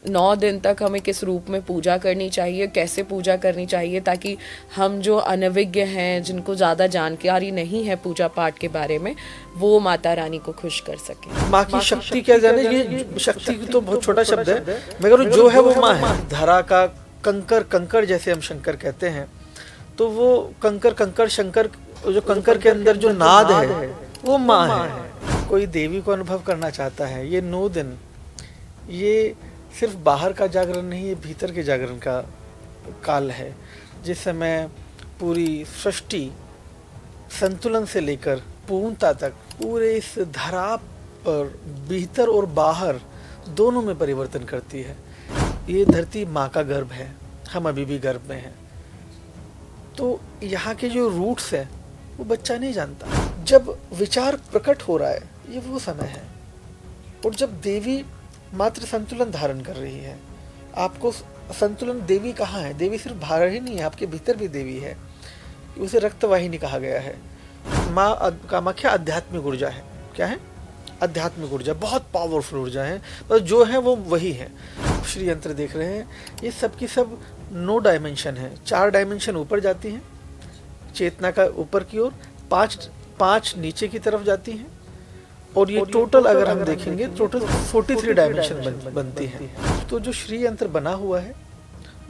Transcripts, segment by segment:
9 दिन तक हमें किस रूप में पूजा करनी चाहिए, कैसे पूजा करनी चाहिए, ताकि हम जो अनभिज्ञ हैं, जिनको ज़्यादा जानकारी नहीं है पूजा पाठ के बारे में, वो माता रानी को खुश कर सके। माँ की शक्ति क्या जाने, ये शक्ति तो बहुत छोटा शब्द है, मगर जो है वो माँ है। धरा का कंकर, कंकर जैसे हम शंकर कहते हैं, तो वो कंकर, कंकर शंकर, जो कंकर के अंदर जो नाद है वो माँ है। कोई देवी को अनुभव करना चाहता है, ये 9 दिन, ये सिर्फ बाहर का जागरण नहीं, ये भीतर के जागरण का काल है, जिस समय पूरी सृष्टि संतुलन से लेकर पूर्णता तक पूरे इस धरा पर भीतर और बाहर दोनों में परिवर्तन करती है। ये धरती माँ का गर्भ है, हम अभी भी गर्भ में हैं। तो यहाँ के जो रूट्स है वो बच्चा नहीं जानता। जब विचार प्रकट हो रहा है, ये वो समय है। और जब देवी मात्र संतुलन धारण कर रही है, आपको संतुलन, देवी कहाँ है? देवी सिर्फ बाहर ही नहीं है, आपके भीतर भी देवी है। उसे रक्तवाहिनी कहा गया है। माँ कामाख्या आध्यात्मिक ऊर्जा है। क्या है? आध्यात्मिक ऊर्जा, बहुत पावरफुल ऊर्जा है, पर जो है वो वही है। श्री यंत्र देख रहे हैं, ये सब की सब 9 डायमेंशन है। 4 डायमेंशन ऊपर जाती हैं, चेतना का ऊपर की ओर, 5 नीचे की तरफ जाती हैं, और ये टोटल अगर हम देखेंगे टोटल 43 डायमेंशन बनती है। तो जो श्री यंत्र बना हुआ है,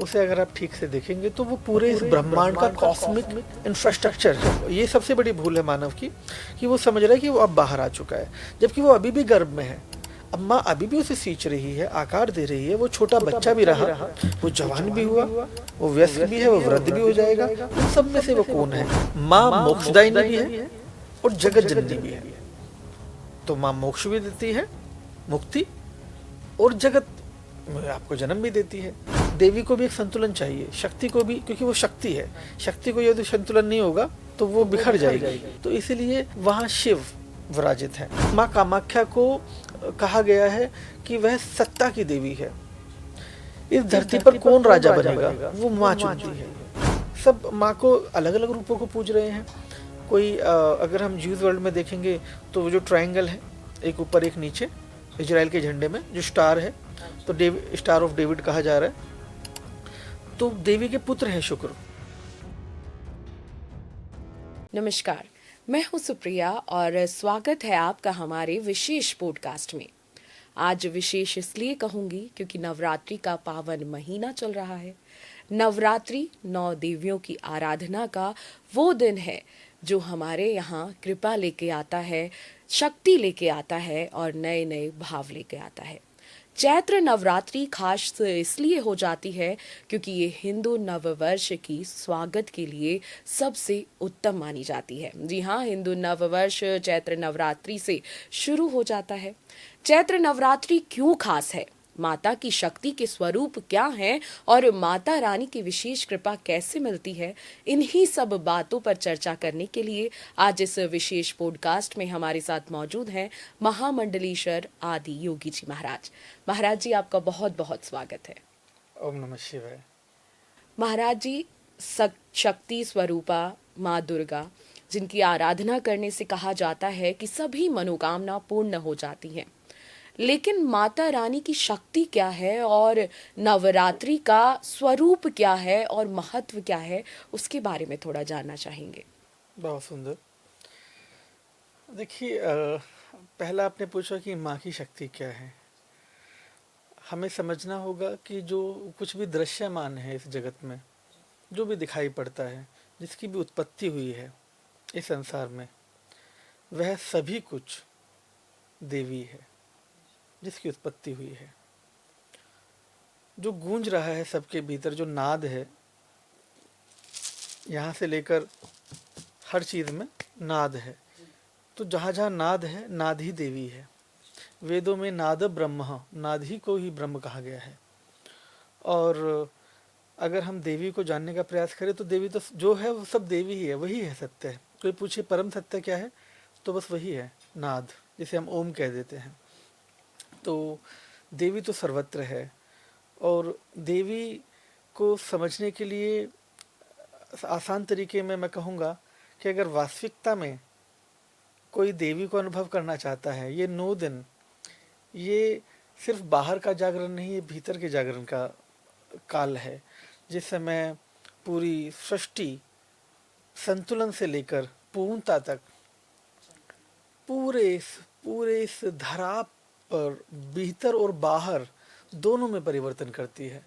उसे अगर आप ठीक से देखेंगे तो वो पूरे इस ब्रह्मांड का कॉस्मिक इंफ्रास्ट्रक्चर है। ये सबसे बड़ी भूल है मानव की, कि वो समझ रहा है कि वो अब बाहर आ चुका है, जबकि वो अभी भी गर्भ में है। अब माँ अभी भी उसे सींच रही है, आकार दे रही है। वो छोटा बच्चा भी रहा, वो जवान भी हुआ, वो वयस्क भी है, वो वृद्ध भी हो जाएगा। उन सब में से वो कौन है? माँ मोक्षदायिनी भी है और जगत जननी भी है। तो माँ मोक्ष भी देती है, मुक्ति, और जगत में आपको जन्म भी देती है। देवी को भी एक संतुलन चाहिए, शक्ति को भी, क्योंकि वो शक्ति है। शक्ति को यदि संतुलन नहीं होगा तो वो बिखर जाएगी। तो इसीलिए वहाँ शिव विराजित है। माँ कामाख्या को कहा गया है कि वह सत्ता की देवी है। इस धरती पर कौन राजा बनेगा, वो माँ चुनती है। सब माँ को अलग अलग रूपों को पूज रहे हैं। कोई अगर हम ज्यूज वर्ल्ड में देखेंगे तो वो जो ट्रायंगल है, एक ऊपर एक नीचे, इजराइल के झंडे में जो स्टार है, तो स्टार ऑफ डेविड कहा जा रहा है। तो देवी के पुत्र हैं शुक्र। नमस्कार, मैं हूं सुप्रिया और स्वागत है आपका हमारे विशेष पॉडकास्ट में। आज विशेष इसलिए कहूंगी क्योंकि नवरात्रि का पावन महीना चल रहा है। नवरात्रि 9 देवियों की आराधना का वो दिन है जो हमारे यहाँ कृपा लेके आता है, शक्ति लेके आता है और नए नए भाव लेके आता है। चैत्र नवरात्रि खास इसलिए हो जाती है क्योंकि ये हिंदू नववर्ष की स्वागत के लिए सबसे उत्तम मानी जाती है। जी हाँ, हिंदू नववर्ष चैत्र नवरात्रि से शुरू हो जाता है। चैत्र नवरात्रि क्यों खास है, माता की शक्ति के स्वरूप क्या हैं और माता रानी की विशेष कृपा कैसे मिलती है, इन्हीं सब बातों पर चर्चा करने के लिए आज इस विशेष पॉडकास्ट में हमारे साथ मौजूद हैं महामंडलेश्वर आदि योगी जी महाराज। महाराज जी, आपका बहुत बहुत स्वागत है। ओम नमः शिवाय। महाराज जी, शक्ति स्वरूपा माँ दुर्गा, जिनकी आराधना करने से कहा जाता है कि सभी मनोकामना पूर्ण हो जाती हैं, लेकिन माता रानी की शक्ति क्या है और नवरात्रि का स्वरूप क्या है और महत्व क्या है, उसके बारे में थोड़ा जानना चाहेंगे। बहुत सुंदर। देखिए, पहला आपने पूछा कि माँ की शक्ति क्या है। हमें समझना होगा कि जो कुछ भी दृश्यमान है इस जगत में, जो भी दिखाई पड़ता है, जिसकी भी उत्पत्ति हुई है इस संसार में, वह सभी कुछ देवी है जिसकी उत्पत्ति हुई है। जो गूंज रहा है सबके भीतर, जो नाद है, यहाँ से लेकर हर चीज में नाद है। तो जहाँ जहाँ नाद है, नाद ही देवी है। वेदों में नाद ब्रह्म, नाद ही को ही ब्रह्म कहा गया है। और अगर हम देवी को जानने का प्रयास करें तो देवी तो जो है वो सब देवी ही है, वही है सत्य है। कोई पूछे परम सत्य क्या है, तो बस वही है, नाद, जिसे हम ओम कह देते हैं। तो देवी तो सर्वत्र है। और देवी को समझने के लिए आसान तरीके में मैं कहूँगा कि अगर वास्तविकता में कोई देवी को अनुभव करना चाहता है, ये 9 दिन, ये सिर्फ बाहर का जागरण नहीं, ये भीतर के जागरण का काल है, जिस समय पूरी सृष्टि संतुलन से लेकर पूर्णता तक पूरे इस धरा पर भीतर और बाहर दोनों में परिवर्तन करती है।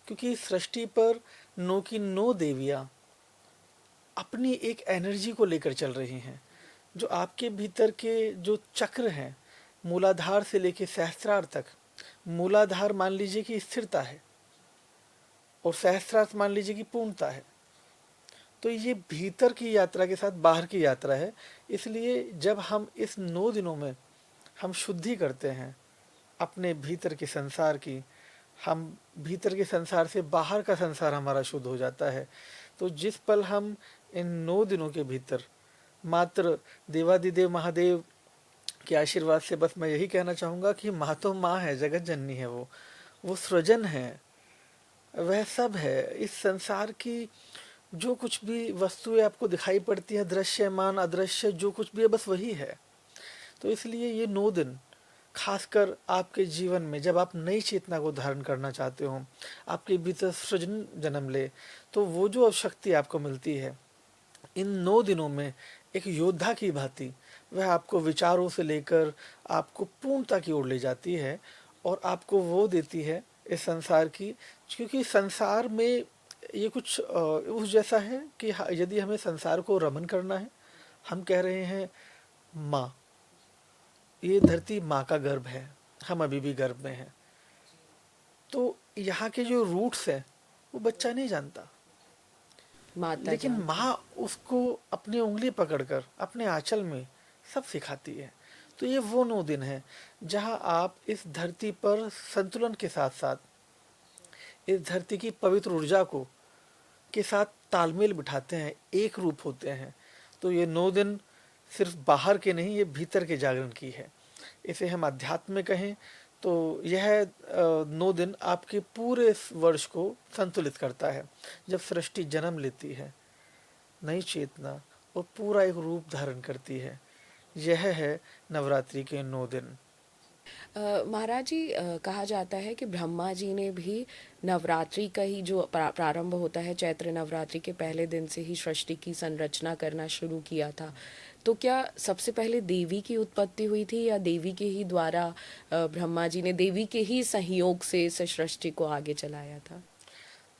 क्योंकि इस सृष्टि पर 9 की 9 देवियां अपनी एक एनर्जी को लेकर चल रही हैं। जो आपके भीतर के जो चक्र हैं, मूलाधार से लेकर सहस्त्रार तक, मूलाधार मान लीजिए कि स्थिरता है और सहस्त्रार मान लीजिए कि पूर्णता है। तो ये भीतर की यात्रा के साथ बाहर की यात्रा है। इसलिए जब हम इस 9 दिनों में हम शुद्धि करते हैं अपने भीतर के संसार की, हम भीतर के संसार से बाहर का संसार हमारा शुद्ध हो जाता है। तो जिस पल हम इन 9 दिनों के भीतर मात्र देवादिदेव महादेव के आशीर्वाद से, बस मैं यही कहना चाहूँगा कि माँ तो माँ है, जगत जननी है, वो सृजन है, वह सब है। इस संसार की जो कुछ भी वस्तुएं आपको दिखाई पड़ती हैं, दृश्यमान अदृश्य जो कुछ भी है, बस वही है। तो इसलिए ये 9 दिन खासकर आपके जीवन में जब आप नई चेतना को धारण करना चाहते हो, आपके भीतर सृजन जन्म ले, तो वो जो शक्ति आपको मिलती है इन 9 दिनों में, एक योद्धा की भांति वह आपको विचारों से लेकर आपको पूर्णता की ओर ले जाती है और आपको वो देती है इस संसार की। क्योंकि संसार में ये कुछ उस जैसा है कि यदि हमें संसार को रमन करना है, हम कह रहे हैं माँ, ये धरती माँ का गर्भ है, हम अभी भी गर्भ में हैं। तो यहाँ के जो रूट्स हैं वो बच्चा नहीं जानता, माता लेकिन जानती। माँ उसको अपनी उंगली पकड़कर अपने आंचल में सब सिखाती है। तो ये वो 9 दिन हैं जहाँ आप इस धरती पर संतुलन के साथ साथ इस धरती की पवित्र ऊर्जा को के साथ तालमेल बिठाते हैं, एक रूप होते हैं। तो ये 9 दिन सिर्फ बाहर के नहीं, ये भीतर के जागरण की है। इसे हम अध्यात्म में कहें तो यह 9 दिन आपके पूरे वर्ष को संतुलित करता है। जब सृष्टि जन्म लेती है, नई चेतना और पूरा एक रूप धारण करती है, यह है नवरात्रि के 9 दिन। महाराज जी, कहा जाता है कि ब्रह्मा जी ने भी नवरात्रि का ही जो प्रारंभ होता है, चैत्र नवरात्रि के पहले दिन से ही सृष्टि की संरचना करना शुरू किया था। तो क्या सबसे पहले देवी की उत्पत्ति हुई थी या देवी के ही द्वारा ब्रह्मा जी ने देवी के ही सहयोग से इस सृष्टि को आगे चलाया था?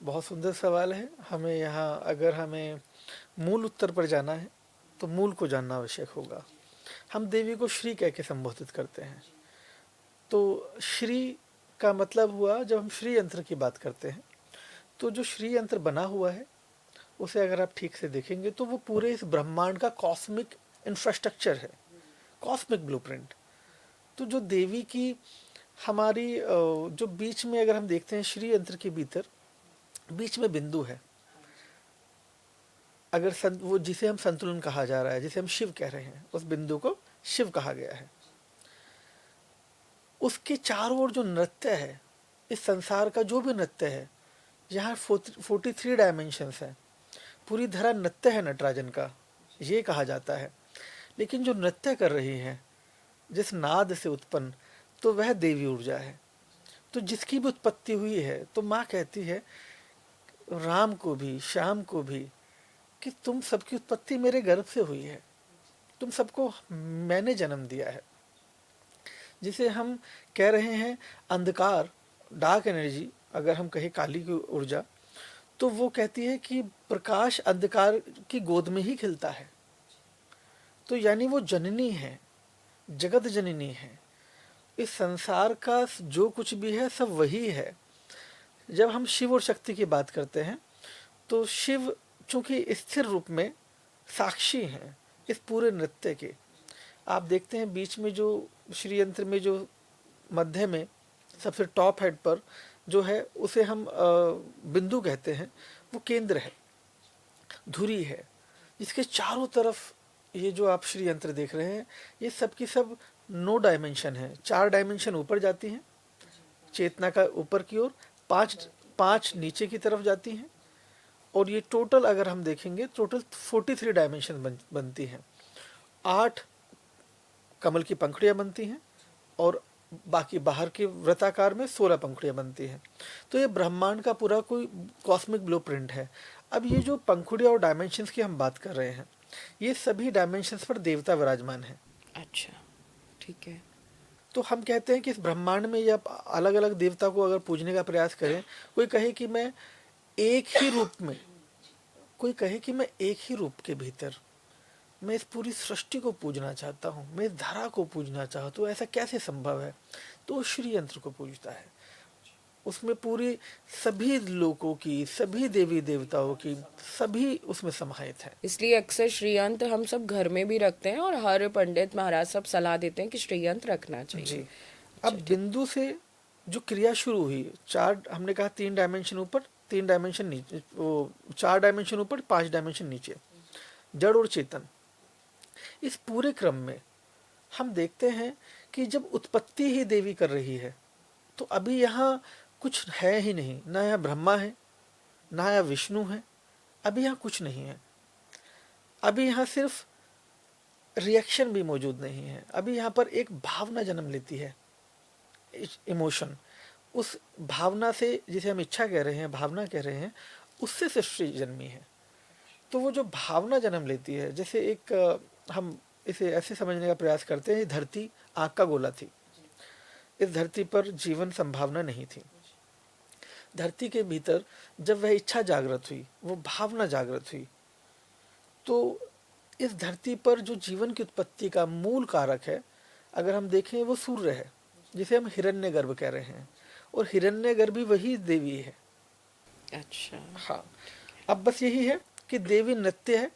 बहुत सुंदर सवाल है। हमें यहाँ अगर हमें मूल उत्तर पर जाना है तो मूल को जानना आवश्यक होगा। हम देवी को श्री कह के संबोधित करते हैं। तो श्री का मतलब हुआ, जब हम श्री यंत्र की बात करते हैं तो जो श्री यंत्र बना हुआ है उसे अगर आप ठीक से देखेंगे तो वो पूरे इस ब्रह्मांड का कॉस्मिक इंफ्रास्ट्रक्चर है, कॉस्मिक ब्लूप्रिंट। तो जो देवी की हमारी जो बीच में अगर हम देखते हैं श्री यंत्र के भीतर बीच में बिंदु है, अगर वो जिसे हम संतुलन कहा जा रहा है, जिसे हम शिव कह रहे हैं, उस बिंदु को शिव कहा गया है। उसके चारों ओर जो नृत्य है, इस संसार का जो भी नृत्य है, यहाँ 43 डायमेंशंस है, पूरी धरा नृत्य है नटराजन का, ये कहा जाता है। लेकिन जो नृत्य कर रही है जिस नाद से उत्पन्न, तो वह देवी ऊर्जा है। तो जिसकी भी उत्पत्ति हुई है, तो माँ कहती है राम को भी, श्याम को भी, कि तुम सबकी उत्पत्ति मेरे गर्भ से हुई है, तुम सबको मैंने जन्म दिया है। जिसे हम कह रहे हैं अंधकार, डार्क एनर्जी, अगर हम कहें काली की ऊर्जा, तो वो कहती है कि प्रकाश अंधकार की गोद में ही खिलता है। तो यानी वो जननी है, जगत जननी है। इस संसार का जो कुछ भी है सब वही है। जब हम शिव और शक्ति की बात करते हैं तो शिव चूंकि स्थिर रूप में साक्षी हैं इस पूरे नृत्य के। आप देखते हैं बीच में जो श्री यंत्र में जो मध्य में सबसे टॉप हेड पर जो है उसे हम बिंदु कहते हैं, वो केंद्र है, धुरी है, जिसके चारों तरफ ये जो आप श्री यंत्र देख रहे हैं, ये सब की सब 9 डायमेंशन है। 4 डायमेंशन ऊपर जाती हैं चेतना का ऊपर की ओर, 5 नीचे की तरफ जाती हैं, और ये टोटल अगर हम देखेंगे टोटल 43 डायमेंशन बनती हैं। 8 कमल की पंखुड़ियाँ बनती हैं और बाकी बाहर के वृत्ताकार में 16 पंखुड़ियां बनती हैं। तो ये ब्रह्मांड का पूरा कोई कॉस्मिक ब्लूप्रिंट है। अब ये जो पंखुड़ियां और डायमेंशंस की हम बात कर रहे हैं, ये सभी डायमेंशंस पर देवता विराजमान है। अच्छा, ठीक है। तो हम कहते हैं कि इस ब्रह्मांड में या अलग अलग देवता को अगर पूजने का प्रयास करें, कोई कहे कि मैं एक ही रूप में, कोई कहे कि मैं एक ही रूप के भीतर मैं इस पूरी सृष्टि को पूजना चाहता हूँ, मैं इस धरा को पूजना चाहता हूँ, ऐसा कैसे संभव है? तो वो श्री यंत्र को पूजता है। उसमें पूरी सभी लोगों की, सभी देवी देवताओं की, सभी उसमें समाहित है। इसलिए अक्सर श्रीयंत्र हम सब घर में भी रखते हैं और हर पंडित महाराज सब सलाह देते हैं कि श्रीयंत्र रखना चाहिए। जी। अब बिंदु से जो क्रिया शुरू हुई, चार, हमने कहा 3 डायमेंशन ऊपर, 3 डायमेंशन नीचे, वो 4 डायमेंशन ऊपर, 5 डायमेंशन नीचे, जड़ और चेतन। इस पूरे क्रम में हम देखते हैं कि जब उत्पत्ति ही देवी कर रही है, तो अभी यहाँ कुछ है ही नहीं, ना यहाँ ब्रह्मा है, ना यहाँ विष्णु है, अभी यहाँ कुछ नहीं है। अभी यहाँ सिर्फ रिएक्शन भी मौजूद नहीं है। अभी यहाँ पर एक भावना जन्म लेती है, इमोशन। उस भावना से, जिसे हम इच्छा कह रहे हैं, भावना कह रहे हैं, उससे सृष्टि जन्मी है। तो वो जो भावना जन्म लेती है, जैसे एक हम इसे ऐसे समझने का प्रयास करते हैं, धरती आग का गोला थी। इस धरती पर जीवन संभावना नहीं थी। धरती के भीतर जब वह इच्छा जागृत हुई, वो भावना जागृत हुई, तो इस धरती पर जो जीवन की उत्पत्ति का मूल कारक है, अगर हम देखें, वो सूर्य है, जिसे हम हिरण्यगर्भ कह रहे हैं। और हिरण्यगर्भी वही देवी है। अच्छा, हाँ। अब बस यही है कि देवी नृत्य है,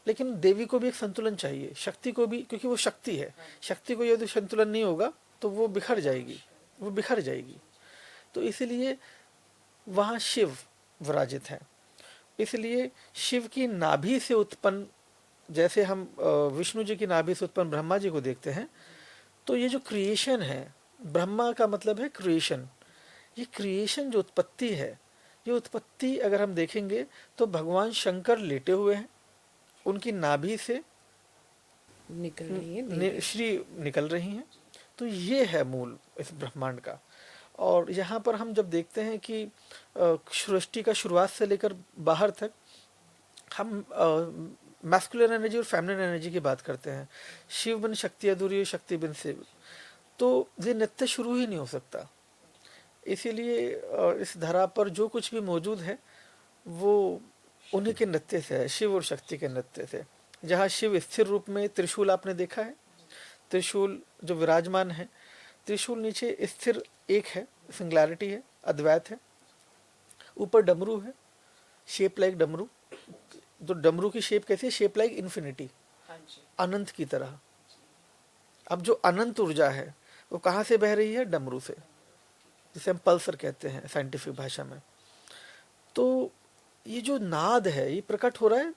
लेकिन देवी को भी एक संतुलन चाहिए, शक्ति को भी, क्योंकि वो शक्ति है। शक्ति को यदि संतुलन नहीं होगा तो वो बिखर जाएगी, वो बिखर जाएगी। तो इसलिए वहाँ शिव विराजित है। इसलिए शिव की नाभि से उत्पन्न, जैसे हम विष्णु जी की नाभि से उत्पन्न ब्रह्मा जी को देखते हैं, तो ये जो क्रिएशन है, ब्रह्मा का मतलब है क्रिएशन। ये क्रिएशन जो उत्पत्ति है, ये उत्पत्ति अगर हम देखेंगे तो भगवान शंकर लेटे हुए हैं, उनकी नाभि से निकल रही है देवी। श्री निकल रही हैं। तो ये है मूल इस ब्रह्मांड का। और यहाँ पर हम जब देखते हैं कि सृष्टि का शुरुआत से लेकर बाहर तक हम मैस्कुलिन एनर्जी और फेमिनिन एनर्जी की बात करते हैं। शिव बिन शक्ति अधूरी, शक्ति बिन शिव, तो ये नित्य शुरू ही नहीं हो सकता। इसीलिए इस धरा पर जो कुछ भी मौजूद है वो उन्हीं के नृत्य से है, शिव और शक्ति के नृत्य से। जहाँ शिव स्थिर रूप में, त्रिशूल आपने देखा है, त्रिशूल जो विराजमान है, त्रिशूल नीचे स्थिर एक है, सिंगुलैरिटी है, अद्वैत है। ऊपर डमरू है, शेप लाइक डमरू। तो डमरू की शेप कैसी है? शेप लाइक इन्फिनिटी, अनंत की तरह। अब जो अनंत ऊर्जा है वो कहाँ से बह रही है? डमरू से, जिसे हम पल्सर कहते हैं साइंटिफिक भाषा में। तो ये जो नाद है ये प्रकट हो रहा है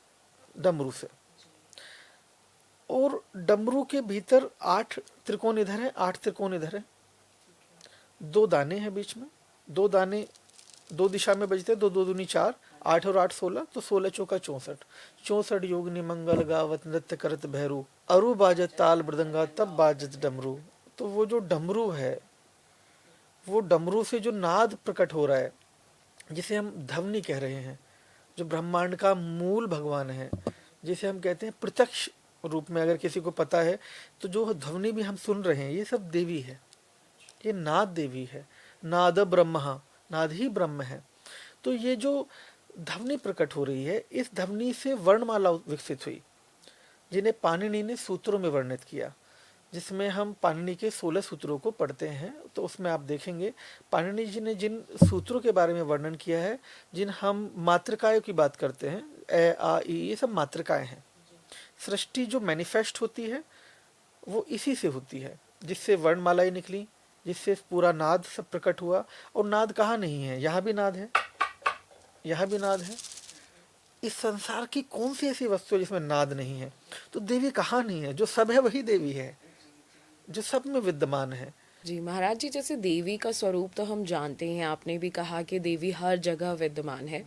डमरू से। और डमरू के भीतर 8 त्रिकोण इधर है, 8 त्रिकोण इधर है, 2 दाने हैं बीच में। 2 दाने 2 दिशा में बजते हैं, 2 2 दूनी 4, 8 और 8 16, तो 16 चौका 64। 64 योगिनी मंगल गावत नृत्य करत भैरू, अरु बाजत ताल मृदंगा तब बाजत डमरू। तो वो जो डमरू है, वो डमरू से जो नाद प्रकट हो रहा है, जिसे हम ध्वनि कह रहे हैं, जो ब्रह्मांड का मूल भगवान है, जिसे हम कहते हैं प्रत्यक्ष रूप में, अगर किसी को पता है तो जो ध्वनि भी हम सुन रहे हैं, ये सब देवी है, ये नाद देवी है। नाद ब्रह्म, नाद ही ब्रह्म है। तो ये जो ध्वनि प्रकट हो रही है, इस ध्वनि से वर्णमाला विकसित हुई, जिन्हें पाणिनि ने सूत्रों में वर्णित किया, जिसमें हम पाणिनि के 16 सूत्रों को पढ़ते हैं। तो उसमें आप देखेंगे पाणिनि जी ने जिन सूत्रों के बारे में वर्णन किया है, जिन हम मातृकाओं की बात करते हैं, ए आ ई, ये सब मातृकाएं हैं। सृष्टि जो मैनिफेस्ट होती है वो इसी से होती है, जिससे वर्णमालाएं निकली, जिससे पूरा नाद सब प्रकट हुआ। और नाद कहाँ नहीं है? यहाँ भी नाद है, यहाँ भी नाद है। इस संसार की कौन सी ऐसी वस्तु है जिसमें नाद नहीं है? तो देवी कहाँ नहीं है? जो सब है वही देवी है, जो सब में विद्यमान है। जी महाराज जी, जैसे देवी का स्वरूप तो हम जानते हैं, आपने भी कहा कि देवी हर जगह विद्यमान है,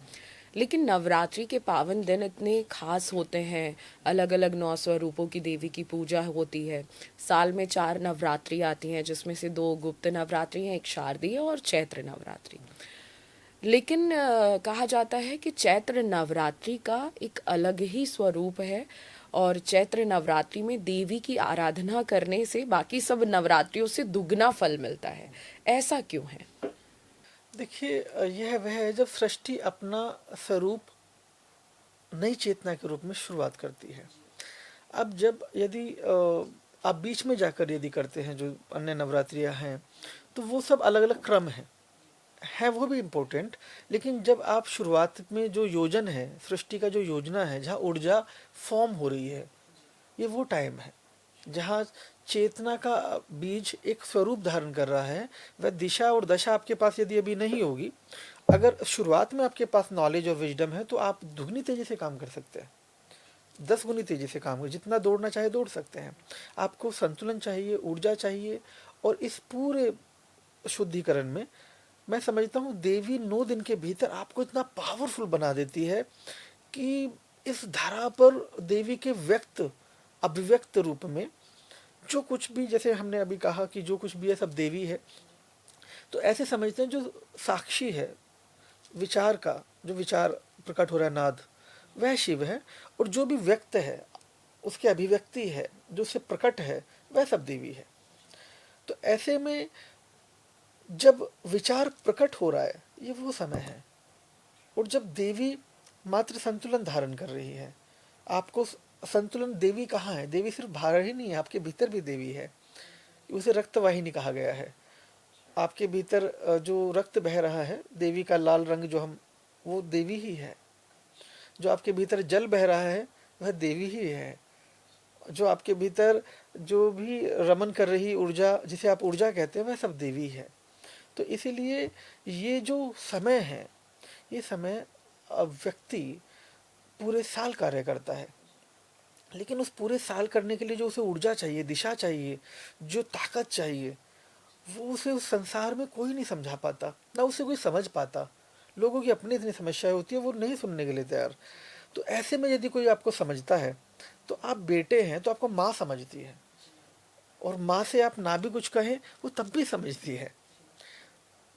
लेकिन नवरात्रि के पावन दिन इतने खास होते हैं, अलग अलग 9 स्वरूपों की देवी की पूजा होती है। साल में 4 नवरात्रि आती हैं, जिसमें से 2 गुप्त नवरात्रि हैं, एक शारदीय और चैत्र नवरात्रि। लेकिन कहा जाता है कि चैत्र नवरात्रि का एक अलग ही स्वरूप है, और चैत्र नवरात्रि में देवी की आराधना करने से बाकी सब नवरात्रियों से दुगना फल मिलता है। ऐसा क्यों है? देखिए, यह वह है जब सृष्टि अपना स्वरूप नई चेतना के रूप में शुरुआत करती है। अब जब यदि आप बीच में जाकर यदि करते हैं जो अन्य नवरात्रियां हैं, तो वो सब अलग अलग क्रम है वो भी इम्पोर्टेंट। लेकिन जब आप शुरुआत में जो योजन है, सृष्टि का जो योजना है, जहाँ ऊर्जा फॉर्म हो रही है, ये वो टाइम है जहाँ चेतना का बीज एक स्वरूप धारण कर रहा है। वह दिशा और दशा आपके पास यदि अभी नहीं होगी, अगर शुरुआत में आपके पास नॉलेज और विजडम है, तो आप दुगनी तेजी से काम कर सकते हैं, 10 गुनी तेजी से काम कर, जितना दौड़ना चाहे दौड़ सकते हैं। आपको संतुलन चाहिए, ऊर्जा चाहिए। और इस पूरे शुद्धिकरण में मैं समझता हूँ देवी 9 दिन के भीतर आपको इतना पावरफुल बना देती है कि इस धरा पर देवी के व्यक्त अभिव्यक्त रूप में जो कुछ भी, जैसे हमने अभी कहा कि जो कुछ भी है सब देवी है, तो ऐसे समझते हैं जो साक्षी है विचार का, जो विचार प्रकट हो रहा है नाद, वह शिव है, और जो भी व्यक्त है, उसकी अभिव्यक्ति है, जो उससे प्रकट है, वह सब देवी है। तो ऐसे में जब विचार प्रकट हो रहा है, ये वो समय है। और जब देवी मात्र संतुलन धारण कर रही है, आपको संतुलन, देवी कहाँ है? देवी सिर्फ बाहर ही नहीं है, आपके भीतर भी देवी है। उसे रक्तवाहिनी कहा गया है। आपके भीतर जो रक्त बह रहा है, देवी का लाल रंग जो हम, वो देवी ही है। जो आपके भीतर जल बह रहा है, वह देवी ही है। जो आपके भीतर जो भी रमन कर रही ऊर्जा, जिसे आप ऊर्जा कहते हैं, वह सब देवी है। तो इसीलिए ये जो समय है, ये समय व्यक्ति पूरे साल कार्य करता है, लेकिन उस पूरे साल करने के लिए जो उसे ऊर्जा चाहिए, दिशा चाहिए, जो ताकत चाहिए, वो उसे उस संसार में कोई नहीं समझा पाता, ना उसे कोई समझ पाता। लोगों की अपनी इतनी समस्याएं होती है, वो नहीं सुनने के लिए तैयार। तो ऐसे में यदि कोई आपको समझता है, तो आप बेटे हैं तो आपको माँ समझती है, और माँ से आप ना भी कुछ कहें, वो तब भी समझती है।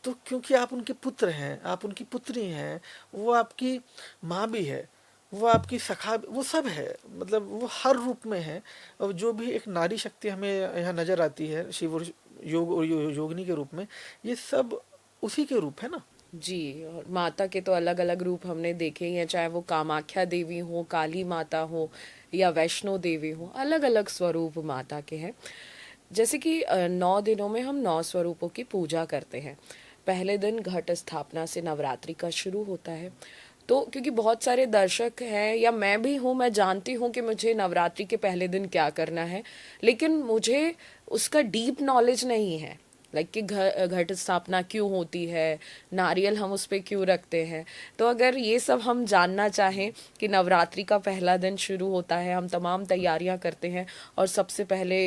तो क्योंकि आप उनके पुत्र हैं, आप उनकी पुत्री हैं, वो आपकी माँ भी है, वो आपकी सखा, वो सब है, मतलब वो हर रूप में है। और जो भी एक नारी शक्ति हमें यहाँ नजर आती है, शिव और योग और योगिनी के रूप में, ये सब उसी के रूप है ना। जी, और माता के तो अलग अलग रूप हमने देखे ही हैं, चाहे वो कामाख्या देवी हो, काली माता हो, या वैष्णो देवी हो, अलग अलग स्वरूप माता के हैं। जैसे कि 9 दिनों में हम 9 स्वरूपों की पूजा करते हैं। पहले दिन घट स्थापना से नवरात्रि का शुरू होता है। तो क्योंकि बहुत सारे दर्शक हैं, या मैं भी हूँ, मैं जानती हूँ कि मुझे नवरात्रि के पहले दिन क्या करना है, लेकिन मुझे उसका डीप नॉलेज नहीं है। लाइक कि घट स्थापना क्यों होती है, नारियल हम उस पे क्यों रखते हैं। तो अगर ये सब हम जानना चाहें कि नवरात्रि का पहला दिन शुरू होता है, हम तमाम तैयारियां करते हैं और सबसे पहले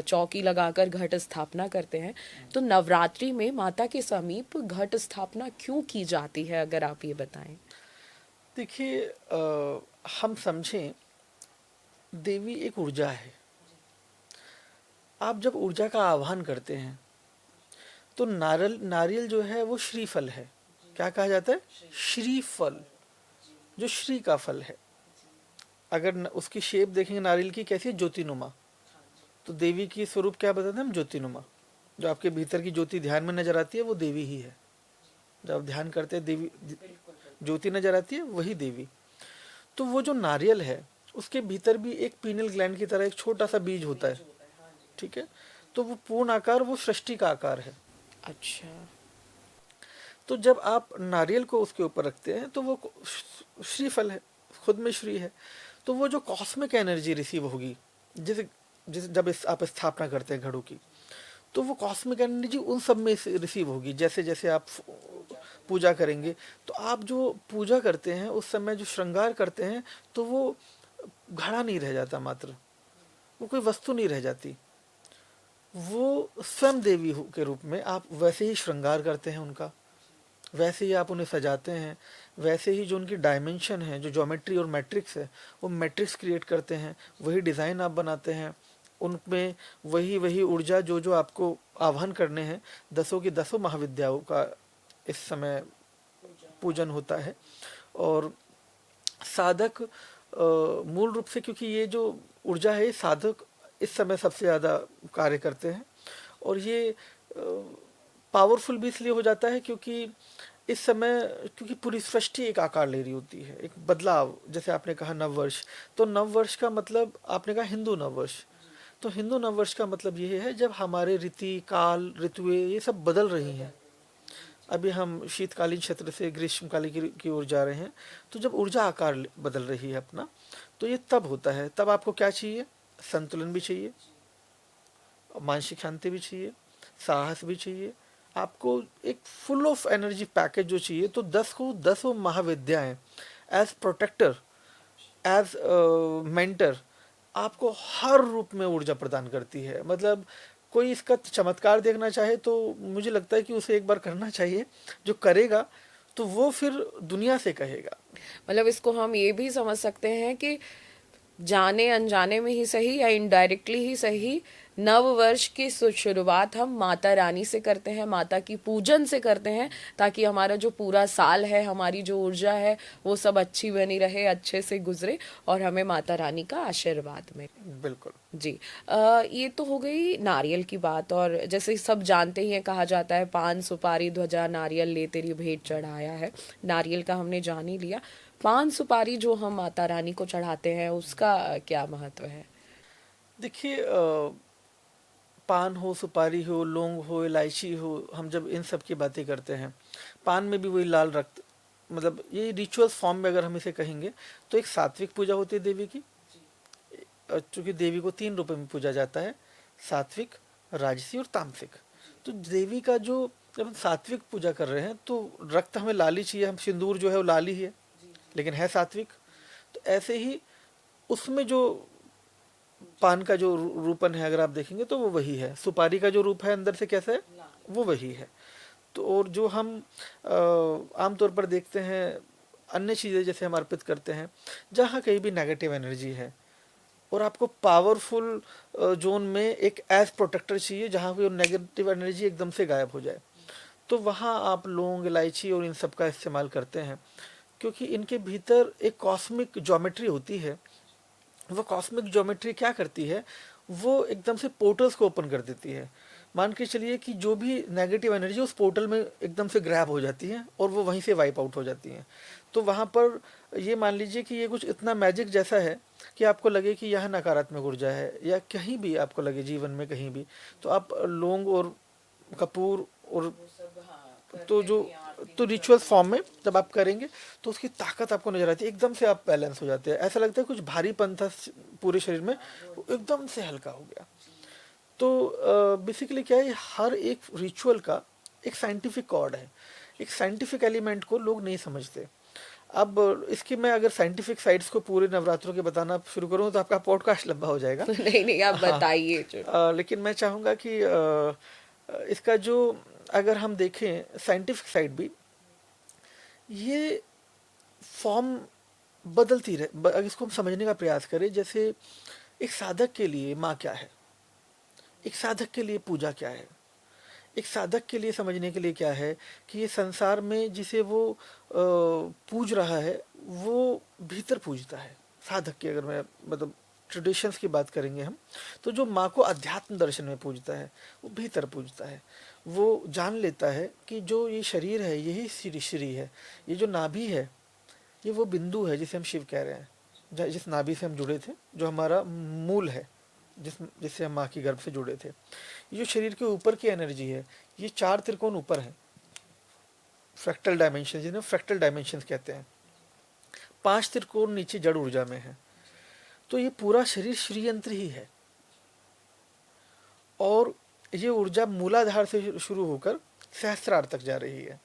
चौकी लगाकर घट स्थापना करते हैं, तो नवरात्रि में माता के समीप घट स्थापना क्यों की जाती है, अगर आप ये बताएं। देखिए, हम समझें, देवी एक ऊर्जा है। आप जब ऊर्जा का आह्वान करते हैं, तो नारियल जो है वो श्रीफल है। क्या कहा जाता है? श्रीफल, जो श्री का फल है। अगर उसकी शेप देखेंगे नारियल की, कैसी है? ज्योतिनुमा। तो देवी की स्वरूप क्या बताते हैं हम? ज्योतिनुमा। जो आपके भीतर की ज्योति ध्यान में नजर आती है, वो देवी ही है। जब आप ध्यान करते हैं, देवी ज्योति नजर आती है, वही देवी। तो वो जो नारियल है, उसके भीतर भी एक पीनल ग्लैंड की तरह एक छोटा सा बीज होता है, ठीक है। तो वो पूर्ण आकार, वो सृष्टि का आकार है। अच्छा। तो जब आप नारियल को उसके ऊपर रखते हैं, तो वो श्रीफल है, खुद में श्री है। तो वो जो कॉस्मिक एनर्जी रिसीव होगी, जैसे जैसे जब आप स्थापना करते हैं घड़ों की, तो वो कॉस्मिक एनर्जी उन सब में से रिसीव होगी। जैसे जैसे आप पूजा करेंगे, तो आप जो पूजा करते हैं उस समय जो श्रृंगार करते हैं, तो वो घड़ा नहीं रह जाता, मात्र वो कोई वस्तु नहीं रह जाती, वो स्वयं देवी के रूप में आप वैसे ही श्रृंगार करते हैं उनका। वैसे ही आप उन्हें सजाते हैं, वैसे ही जो उनकी डायमेंशन है, जो ज्योमेट्री और मैट्रिक्स है, वो मैट्रिक्स क्रिएट करते हैं, वही डिज़ाइन आप बनाते हैं, उनमें वही वही ऊर्जा जो जो आपको आह्वान करने हैं, दसों की दसों महाविद्याओं का इस समय पूजन होता है। और साधक मूल रूप से, क्योंकि ये जो ऊर्जा है, साधक इस समय सबसे ज़्यादा कार्य करते हैं, और ये पावरफुल भी इसलिए हो जाता है क्योंकि इस समय, क्योंकि पूरी सृष्टि एक आकार ले रही होती है, एक बदलाव। जैसे आपने कहा नववर्ष, तो नववर्ष का मतलब, आपने कहा हिंदू नववर्ष, तो हिंदू नववर्ष का मतलब ये है जब हमारे रीति काल ऋतुएं ये सब बदल रही हैं। अभी हम शीतकालीन क्षेत्र से ग्रीष्मकालीन की ओर जा रहे हैं, तो जब ऊर्जा आकार बदल रही है अपना, तो ये तब होता है। तब आपको क्या चाहिए? संतुलन भी चाहिए, मानसिक शांति भी चाहिए, साहस भी चाहिए, आपको एक फुल ऑफ एनर्जी पैकेज जो चाहिए। तो 10 को 10 महाविद्याएं एज प्रोटेक्टर, एज मेंटर आपको हर रूप में ऊर्जा प्रदान करती है। मतलब कोई इसका चमत्कार देखना चाहे तो मुझे लगता है कि उसे एक बार करना चाहिए। जो करेगा तो वो फिर दुनिया से कहेगा। मतलब इसको हम ये भी समझ सकते हैं कि जाने अनजाने में ही सही या इनडायरेक्टली ही सही, नव वर्ष की शुरुआत हम माता रानी से करते हैं, माता की पूजन से करते हैं, ताकि हमारा जो पूरा साल है, हमारी जो ऊर्जा है, वो सब अच्छी बनी रहे, अच्छे से गुजरे और हमें माता रानी का आशीर्वाद मिले। बिल्कुल जी। ये तो हो गई नारियल की बात, और जैसे सब जानते ही हैं, कहा जाता है पान सुपारी ध्वजा नारियल ले तेरी भेंट चढ़ाया है। नारियल का हमने जान ही लिया। पान सुपारी जो हम माता रानी को चढ़ाते हैं, उसका क्या महत्व है? देखिए, पान हो, सुपारी हो, लौंग हो, इलायची हो, हम जब इन सब की बातें करते हैं, पान में भी वही लाल रक्त, मतलब ये रिचुअल्स फॉर्म में अगर हम इसे कहेंगे तो एक सात्विक पूजा होती है देवी की। चूंकि देवी को 3 रूपों में पूजा जाता है, सात्विक, राजसी और तामसिक। तो देवी का जो, जब हम सात्विक पूजा कर रहे हैं तो रक्त हमें लाल ही चाहिए, हम सिंदूर जो है वो लाल ही है, लेकिन है सात्विक। तो ऐसे ही उसमें जो पान का जो रूपन है, अगर आप देखेंगे तो वो वही है। सुपारी का जो रूप है अंदर से कैसा है, वो वही है। तो और जो हम आमतौर पर देखते हैं, अन्य चीज़ें जैसे हम अर्पित करते हैं, जहाँ कहीं भी नेगेटिव एनर्जी है और आपको पावरफुल जोन में एक एज प्रोटेक्टर चाहिए जहाँ पे नेगेटिव एनर्जी एकदम से गायब हो जाए, तो वहाँ आप लौंग, इलायची और इन सब का इस्तेमाल करते हैं, क्योंकि इनके भीतर एक कॉस्मिक ज्योमेट्री होती है। वो कॉस्मिक ज्योमेट्री क्या करती है, वो एकदम से पोर्टल्स को ओपन कर देती है। मान के चलिए कि जो भी नेगेटिव एनर्जी उस पोर्टल में एकदम से ग्रैब हो जाती है और वो वहीं से वाइप आउट हो जाती है। तो वहाँ पर ये मान लीजिए कि ये कुछ इतना मैजिक जैसा है कि आपको लगे कि यह नकारात्मक ऊर्जा है, या कहीं भी आपको लगे जीवन में कहीं भी, तो आप लौंग और कपूर और तो जो तो रिचुअल फॉर्म में जब आप करेंगे तो उसकी ताकत आपको नजर आती है, एकदम से आप बैलेंस हो जाते हैं। ऐसा लगता है कुछ भारीपन था पूरे शरीर में, वो एकदम से हल्का हो गया। तो बेसिकली क्या है, हर एक रिचुअल का एक साइंटिफिक कॉर्ड है, एक साइंटिफिक एलिमेंट को लोग नहीं समझते। अब इसकी मैं अगर साइंटिफिक साइड्स को पूरे नवरात्रों के बताना शुरू करूँ तो आपका पॉडकास्ट लंबा हो जाएगा। नहीं नहीं, आप बताइए। लेकिन मैं चाहूँगा कि इसका जो, अगर हम देखें साइंटिफिक साइड भी, ये फॉर्म बदलती रहे। अगर इसको हम समझने का प्रयास करें, जैसे एक साधक के लिए माँ क्या है, एक साधक के लिए पूजा क्या है, एक साधक के लिए समझने के लिए क्या है कि ये संसार में जिसे वो पूज रहा है, वो भीतर पूजता है। साधक की अगर मैं मतलब ट्रेडिशंस की बात करेंगे हम, तो जो माँ को अध्यात्म दर्शन में पूजता है, वो भीतर पूजता है। वो जान लेता है कि जो ये शरीर है यही श्री है, ये जो नाभि है ये वो बिंदु है जिसे हम शिव कह रहे हैं, जिस नाभि से हम जुड़े थे, जो हमारा मूल है, जिससे हम माँ की गर्भ से जुड़े थे। ये जो शरीर के ऊपर की एनर्जी है, ये 4 त्रिकोण ऊपर है, फ्रैक्टल डायमेंशन, जिन्हें फ्रैक्टल डायमेंशन कहते हैं। 5 त्रिकोण नीचे जड़ ऊर्जा में है। तो ये पूरा शरीर श्री यंत्र ही है, और ये ऊर्जा मूलाधार से शुरू होकर सहस्त्रार तक जा रही है,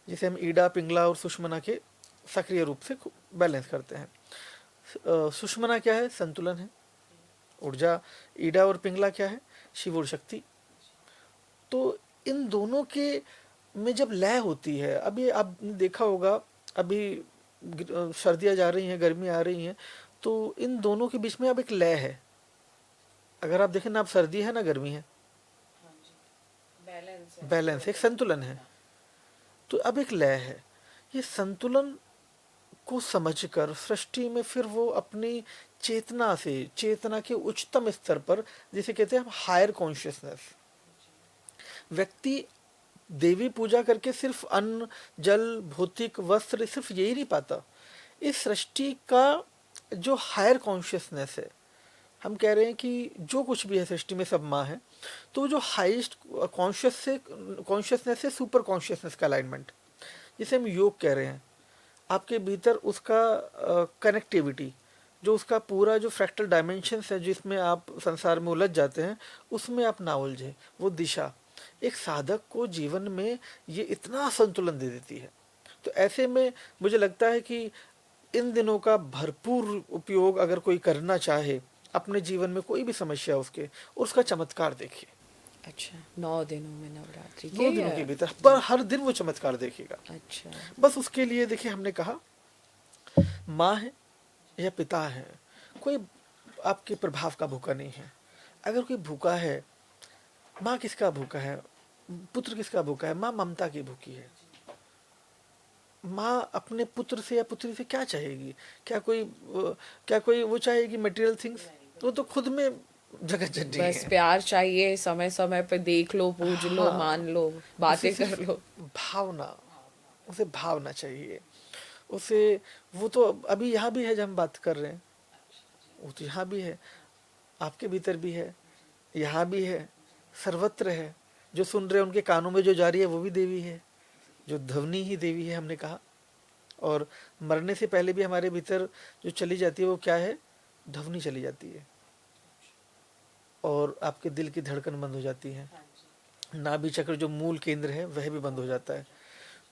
जिसे हम ईडा, पिंगला और सुषमना के सक्रिय रूप से बैलेंस करते हैं। सुषमना क्या है? संतुलन है, ऊर्जा। ईडा और पिंगला क्या है? शिव और शक्ति। तो इन दोनों के में जब लय होती है, अभी आपने देखा होगा, अभी सर्दियाँ जा रही हैं, गर्मी आ रही हैं, तो इन दोनों के बीच में अब एक लय है। अगर आप देखें ना, अब सर्दी है ना गर्मी है, बैलेंस, एक संतुलन है। तो अब एक लय है। ये संतुलन को समझकर सृष्टि में फिर वो अपनी चेतना से, चेतना के उच्चतम स्तर पर, जिसे कहते हैं हम हायर कॉन्शियसनेस, व्यक्ति देवी पूजा करके सिर्फ अन्न, जल, भौतिक वस्त्र सिर्फ यही नहीं पाता। इस सृष्टि का जो हायर कॉन्शियसनेस है, हम कह रहे हैं कि जो कुछ भी है सृष्टि में सब माँ है, तो जो हाईएस्ट कॉन्शियसनेस से सुपर कॉन्शियसनेस का अलाइनमेंट, जिसे हम योग कह रहे हैं, आपके भीतर उसका कनेक्टिविटी, जो उसका पूरा जो फ्रैक्टल डायमेंशंस है जिसमें आप संसार में उलझ जाते हैं, उसमें आप ना उलझे, वो दिशा एक साधक को जीवन में ये इतना संतुलन दे देती है। तो ऐसे में मुझे लगता है कि इन दिनों का भरपूर उपयोग अगर कोई करना चाहे अपने जीवन में, कोई भी समस्या उसके, और उसका चमत्कार देखिए। अच्छा, 9 दिनों में नवरात्रि 2 दिनों के भीतर पर हर दिन वो चमत्कार देखेगा। अच्छा, बस उसके लिए देखिए, हमने कहा माँ है या पिता है, कोई आपके प्रभाव का भूखा नहीं है। अगर कोई भूखा है, माँ किसका भूखा है, पुत्र किसका भूखा है? माँ ममता की भूखी है। माँ अपने पुत्र से या पुत्री से क्या चाहेगी? क्या कोई वो चाहेगी मटेरियल थिंग्स? वो तो खुद में जगत जननी बस है। प्यार चाहिए, समय समय पे देख लो, पूज लो, हाँ, मान लो, बातें उसे कर सिर्फ लो। भावना, उसे भावना चाहिए। उसे, वो तो अभी यहाँ भी है जब हम बात कर रहे हैं, वो तो यहाँ भी है, आपके भीतर भी है, यहाँ भी है, सर्वत्र है। जो सुन रहे हैं उनके कानों में जो जा रही है वो भी देवी है, जो ध्वनि ही देवी है, हमने कहा। और मरने से पहले भी हमारे भीतर जो चली जाती है वो क्या है? ध्वनि चली जाती है, और आपके दिल की धड़कन बंद हो जाती है, नाभि चक्र जो मूल केंद्र है वह भी बंद हो जाता है।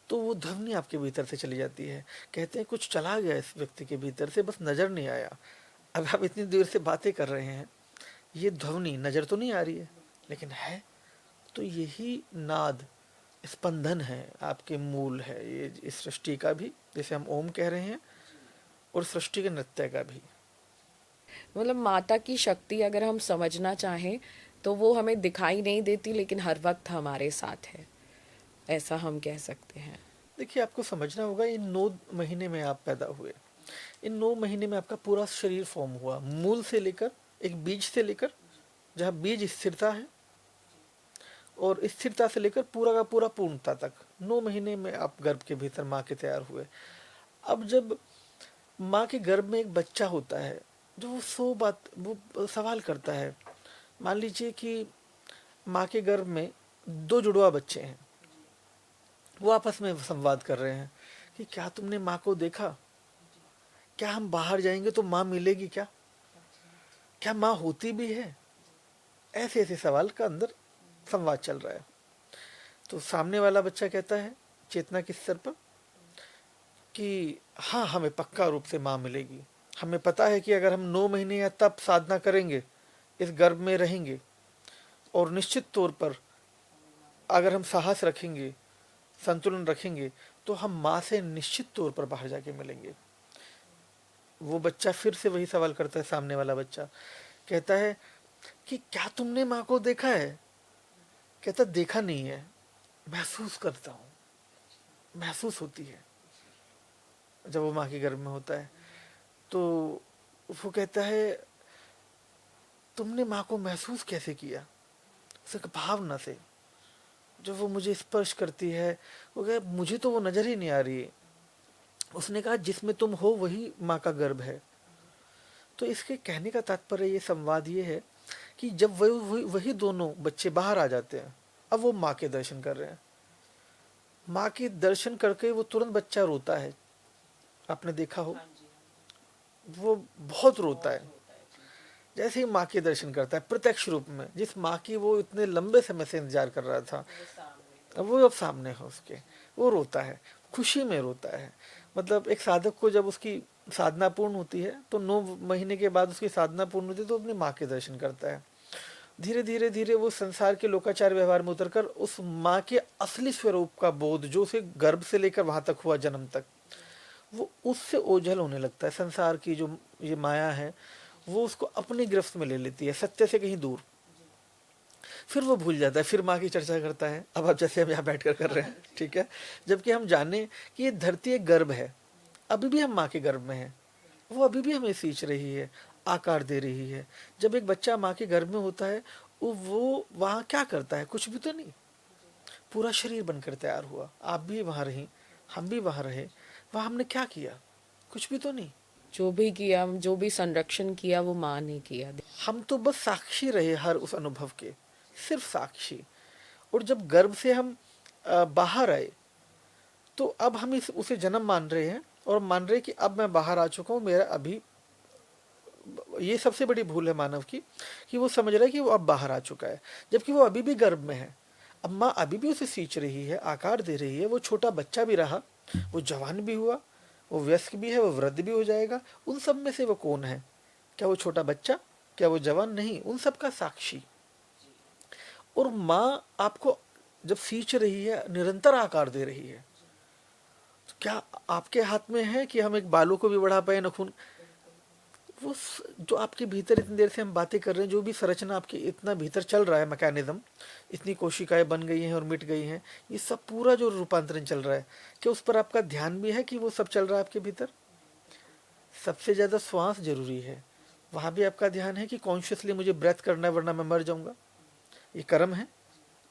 तो वो ध्वनि आपके भीतर से चली जाती है। कहते हैं कुछ चला गया इस व्यक्ति के भीतर से, बस नजर नहीं आया। अब आप इतनी देर से बातें कर रहे हैं, ये ध्वनि नजर तो नहीं आ रही है लेकिन है। तो यही नाद, स्पंदन है, आपके मूल है ये इस सृष्टि का भी, जैसे हम ओम कह रहे हैं, और सृष्टि के नृत्य का भी। मतलब माता की शक्ति अगर हम समझना चाहें तो वो हमें दिखाई नहीं देती, लेकिन हर वक्त हमारे साथ है, ऐसा हम कह सकते हैं। देखिए, आपको समझना होगा, इन 9 महीने में आप पैदा हुए, इन 9 महीने में आपका पूरा शरीर फॉर्म हुआ, मूल से लेकर, एक बीज से लेकर, जहाँ बीज स्थिरता है, और स्थिरता से लेकर पूरा का पूरा पूर्णता तक 9 महीने में आप गर्भ के भीतर माँ के तैयार हुए। अब जब माँ के गर्भ में एक बच्चा होता है, जो वो सवाल करता है। मान लीजिए कि माँ के गर्भ में 2 जुड़वा बच्चे हैं, वो आपस में संवाद कर रहे हैं कि क्या तुमने माँ को देखा? क्या हम बाहर जाएंगे तो माँ मिलेगी क्या? क्या माँ होती भी है? ऐसे ऐसे सवाल का अंदर संवाद चल रहा है। तो सामने वाला बच्चा कहता है चेतना के स्तर पर कि हाँ, हमें पक्का रूप से माँ मिलेगी। हमें पता है कि अगर हम 9 महीने या तब साधना करेंगे, इस गर्भ में रहेंगे, और निश्चित तौर पर अगर हम साहस रखेंगे, संतुलन रखेंगे, तो हम माँ से निश्चित तौर पर बाहर जाके मिलेंगे। वो बच्चा फिर से वही सवाल करता है, सामने वाला बच्चा कहता है कि क्या तुमने माँ को देखा है? कहता देखा नहीं है, महसूस करता हूँ, महसूस होती है जब वो माँ के गर्भ में होता है। तो वो कहता है तुमने माँ को महसूस कैसे किया? सिर्फ भावना से, जब वो मुझे स्पर्श करती है। वो कहे मुझे तो वो नजर ही नहीं आ रही है। उसने कहा जिसमें तुम हो वही माँ का गर्भ है। तो इसके कहने का तात्पर्य, ये संवाद ये है कि जब वही दोनों बच्चे बाहर आ जाते हैं, अब वो माँ के दर्शन कर रहे हैं, माँ के दर्शन करके वो तुरंत बच्चा रोता है। आपने देखा हो, वो बहुत रोता है जैसे ही माँ के दर्शन करता है प्रत्यक्ष रूप में। जिस माँ की वो इतने लंबे समय से इंतजार कर रहा था, वो अब सामने है उसके, वो रोता है, खुशी में रोता है। मतलब एक साधक को जब उसकी साधना पूर्ण होती है, तो 9 महीने के बाद उसकी साधना पूर्ण होती है, तो अपनी माँ के दर्शन करता है। धीरे धीरे धीरे वो संसार के लोकाचार व्यवहार में उतरकर उस माँ के असली स्वरूप का बोध जो उसे गर्भ से लेकर वहां तक हुआ, जन्म तक, वो उससे ओझल होने लगता है। संसार की जो ये माया है वो उसको अपनी गिरफ्त में ले लेती है, सत्य से कहीं दूर। फिर वो भूल जाता है, फिर माँ की चर्चा करता है, अब आप जैसे हम यहाँ बैठकर कर रहे हैं, ठीक है। जबकि हम जाने कि ये धरती एक गर्भ है, अभी भी हम माँ के गर्भ में हैं, वो अभी भी हमें सींच रही है, आकार दे रही है। जब एक बच्चा माँ के गर्भ में होता है वो वहाँ क्या करता है? कुछ भी तो नहीं, पूरा शरीर बनकर तैयार हुआ। आप भी वहाँ रही, हम भी वहाँ रहे, वहाँ हमने क्या किया? कुछ भी तो नहीं। जो भी किया, जो भी संरक्षण किया, वो माँ ने किया। हम तो बस साक्षी रहे हर उस अनुभव के, सिर्फ साक्षी। और जब गर्भ से हम बाहर आए तो अब हम उसे जन्म मान रहे हैं और मान रहे हैं कि अब मैं बाहर आ चुका हूँ, मेरा अभी, ये सबसे बड़ी भूल है मानव की, कि वो समझ रहा है कि वो अब बाहर आ चुका है, जबकि वो अभी भी गर्भ में है। अब माँ अभी भी उसे सींच रही है, आकार दे रही है। वो छोटा बच्चा भी रहा, वो जवान भी हुआ, वो वयस्क भी है, वो वृद्ध भी हो जाएगा। उन सब में से वो कौन है? क्या वो छोटा बच्चा? क्या वो जवान? नहीं, उन सब का साक्षी। और माँ आपको जब सींच रही है, निरंतर आकार दे रही है, तो क्या आपके हाथ में है कि हम एक बालों को भी बढ़ा पाए, नखून? वो जो आपके भीतर इतनी देर से हम बातें कर रहे हैं, जो भी संरचना आपके इतना भीतर चल रहा है, मैकेनिज्म, इतनी कोशिकाएं बन गई हैं और मिट गई हैं, ये सब पूरा जो रूपांतरण चल रहा है, क्या उस पर आपका ध्यान भी है कि वो सब चल रहा है आपके भीतर? सबसे ज्यादा श्वास जरूरी है, वहां भी आपका ध्यान है कि कॉन्शियसली मुझे ब्रेथ करना है वरना मैं मर जाऊंगा? ये कर्म है,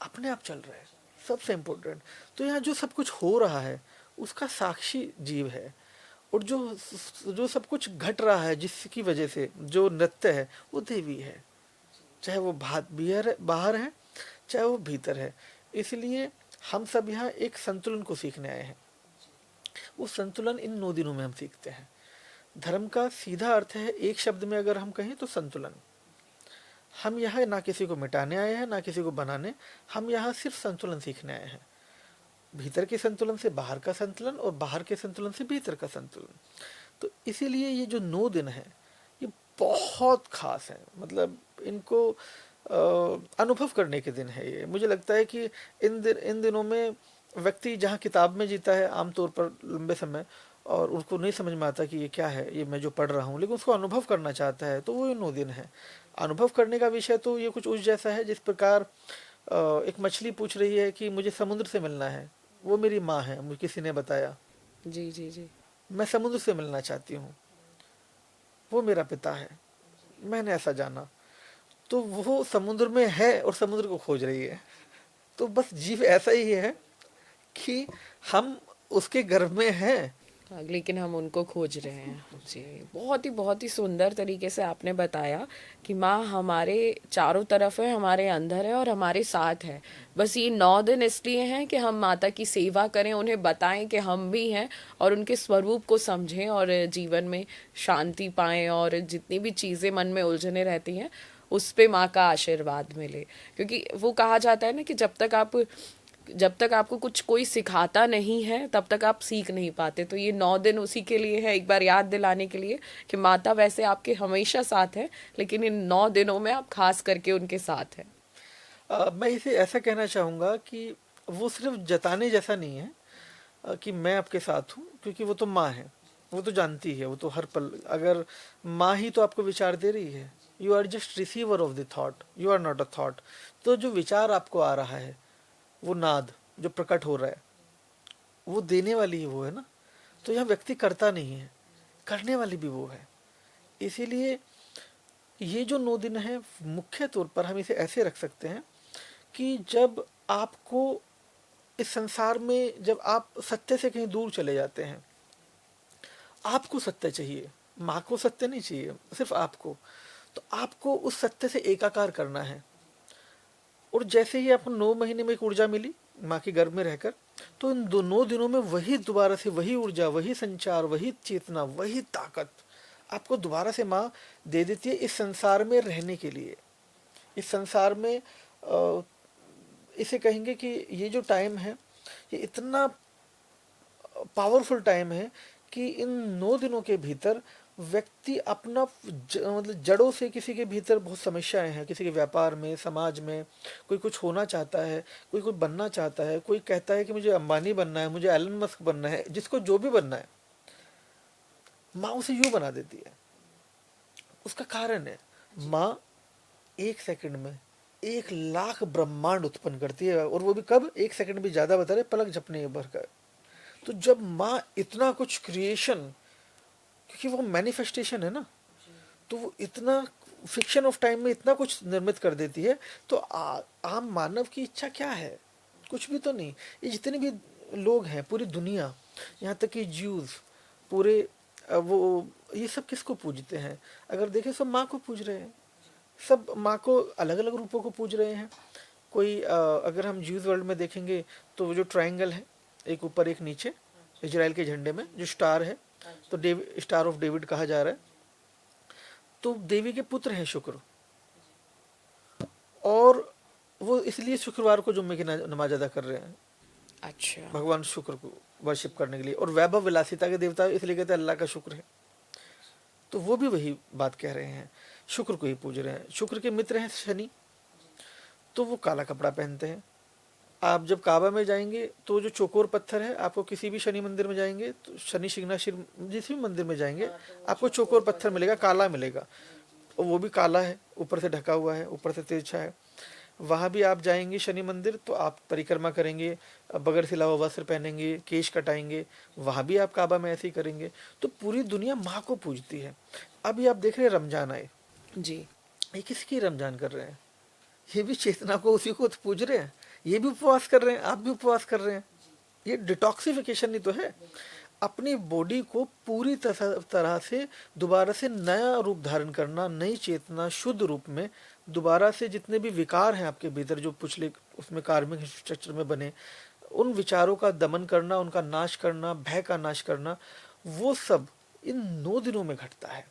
अपने आप चल रहा है, सबसे इम्पोर्टेंट। तो यहाँ जो सब कुछ हो रहा है उसका साक्षी जीव है। और जो जो सब कुछ घट रहा है, जिसकी वजह से जो नृत्य है, वो देवी है, चाहे वो बाहर है, चाहे वो भीतर है। इसलिए हम सब यहाँ एक संतुलन को सीखने आए हैं। वो संतुलन इन 9 दिनों में हम सीखते हैं। धर्म का सीधा अर्थ है, एक शब्द में अगर हम कहें तो संतुलन। हम यहाँ ना किसी को मिटाने आए हैं, ना किसी को बनाने, हम यहाँ सिर्फ संतुलन सीखने आए हैं। भीतर के संतुलन से बाहर का संतुलन और बाहर के संतुलन से भीतर का संतुलन। तो इसीलिए ये जो 9 दिन है ये बहुत खास है, मतलब इनको अनुभव करने के दिन है। ये मुझे लगता है कि इन दिनों में व्यक्ति जहाँ किताब में जीता है आमतौर पर लंबे समय, और उसको नहीं समझ में आता कि ये क्या है, ये मैं जो पढ़ रहा हूँ, लेकिन उसको अनुभव करना चाहता है, तो वो ये 9 दिन है। अनुभव करने का विषय तो ये कुछ उस जैसा है जिस प्रकार एक मछली पूछ रही है कि मुझे समुद्र से मिलना है, वो मेरी माँ है, मुझे किसी ने बताया, जी जी जी। मैं समुद्र से मिलना चाहती हूँ, वो मेरा पिता है, मैंने ऐसा जाना। तो वो समुद्र में है और समुद्र को खोज रही है। तो बस जीव ऐसा ही है कि हम उसके गर्भ में हैं, लेकिन हम उनको खोज रहे हैं। जी, बहुत ही सुंदर तरीके से आपने बताया कि माँ हमारे चारों तरफ है, हमारे अंदर है और हमारे साथ है। बस ये 9 दिन इसलिए हैं कि हम माता की सेवा करें, उन्हें बताएं कि हम भी हैं और उनके स्वरूप को समझें और जीवन में शांति पाएं, और जितनी भी चीज़ें मन में उलझने रहती हैं उस पे माँ का आशीर्वाद मिले। क्योंकि वो कहा जाता है ना कि जब तक आपको कुछ कोई सिखाता नहीं है तब तक आप सीख नहीं पाते। तो ये 9 दिन उसी के लिए है, एक बार याद दिलाने के लिए कि माता वैसे आपके हमेशा साथ है, लेकिन इन 9 दिनों में आप खास करके उनके साथ हैं। मैं इसे ऐसा कहना चाहूँगा कि वो सिर्फ जताने जैसा नहीं है कि मैं आपके साथ हूँ, क्योंकि वो तो माँ है, वो तो जानती है, वो तो हर पल, अगर माँ ही तो आपको विचार दे रही है, you are just receiver of the thought, you are not a thought. तो जो विचार आपको आ रहा है, वो नाद जो प्रकट हो रहा है, वो देने वाली ही वो है ना। तो यह व्यक्ति करता नहीं है, करने वाली भी वो है। इसीलिए ये जो 9 दिन है, मुख्य तौर पर हम इसे ऐसे रख सकते हैं कि जब आपको इस संसार में, जब आप सत्य से कहीं दूर चले जाते हैं, आपको सत्य चाहिए, माँ को सत्य नहीं चाहिए, सिर्फ आपको। तो आपको उस सत्य से एकाकार करना है। और जैसे ही आपको 9 महीने में एक ऊर्जा मिली माँ के गर्भ में रहकर, तो इन 9 दिनों में वही दोबारा से वही ऊर्जा, वही संचार, वही चेतना, वही ताकत आपको दोबारा से माँ दे देती है इस संसार में रहने के लिए। इस संसार में इसे कहेंगे कि ये जो टाइम है, ये इतना पावरफुल टाइम है कि इन 9 दिनों के भीतर व्यक्ति अपना मतलब जड़ों से किसी के भीतर बहुत समस्याएं हैं, किसी के व्यापार में, समाज में, कोई कुछ होना चाहता है, कोई कुछ बनना चाहता है, कोई कहता है कि मुझे अंबानी बनना है, मुझे एलन मस्क बनना है, जिसको जो भी बनना है, माँ उसे यूं बना देती है। उसका कारण है, माँ 1 सेकंड में 1 लाख ब्रह्मांड उत्पन्न करती है, और वो भी कब? 1 सेकंड भी ज्यादा बता रहे, पलक झपने भर कर। तो जब माँ इतना कुछ क्रिएशन, क्योंकि वो मैनिफेस्टेशन है ना, तो वो इतना फिक्शन ऑफ टाइम में इतना कुछ निर्मित कर देती है, तो आम मानव की इच्छा क्या है? कुछ भी तो नहीं। ये जितने भी लोग हैं, पूरी दुनिया, यहाँ तक कि ज्यूज, पूरे वो ये सब किसको पूजते हैं? अगर देखें, सब माँ को पूज रहे हैं, सब माँ को अलग अलग रूपों को पूज रहे हैं। कोई अगर हम ज्यूज वर्ल्ड में देखेंगे तो वो जो ट्रायंगल है, एक ऊपर एक नीचे, इजराइल के झंडे में जो स्टार है, तो स्टार ऑफ डेविड कहा जा रहा है। तो देवी के पुत्र हैं शुक्र, और वो इसलिए शुक्रवार को जुम्मे की नमाज अदा कर रहे हैं, अच्छा। भगवान शुक्र को वर्शिप करने के लिए। और वैभव विलासिता के देवता इसलिए कहते हैं अल्लाह का शुक्र है। तो वो भी वही बात कह रहे हैं, शुक्र को ही पूज रहे हैं। शुक्र के मित्र हैं शनि, तो वो काला कपड़ा पहनते हैं। आप जब काबा में जाएंगे तो जो चौकोर पत्थर है, आपको किसी भी शनि मंदिर में जाएंगे, तो शनि सिग्नाशिर जिस भी मंदिर में जाएंगे आपको चौकोर पत्थर मिलेगा, काला मिलेगा, और वो भी काला है, ऊपर से ढका हुआ है, ऊपर से तिरछा है। वहाँ भी आप जाएंगे शनि मंदिर तो आप परिक्रमा करेंगे, बगैर सिला हुआ वस्त्र पहनेंगे, केश कटाएंगे, वहाँ भी आप काबा में ऐसे ही करेंगे। तो पूरी दुनिया माँ को पूजती है। अभी आप देख रहे हैं रमजान आए जी, ये किसकी रमजान कर रहे हैं? ये भी चेतना को, उसी को तो पूज रहे हैं। ये भी उपवास कर रहे हैं, आप भी उपवास कर रहे हैं। ये डिटॉक्सिफिकेशन ही तो है, अपनी बॉडी को पूरी तरह से दोबारा से नया रूप धारण करना, नई चेतना, शुद्ध रूप में दोबारा से जितने भी विकार हैं आपके भीतर, जो पिछले उसमें कार्मिक स्ट्रक्चर में बने, उन विचारों का दमन करना, उनका नाश करना, भय का नाश करना, वो सब इन 9 दिनों में घटता है।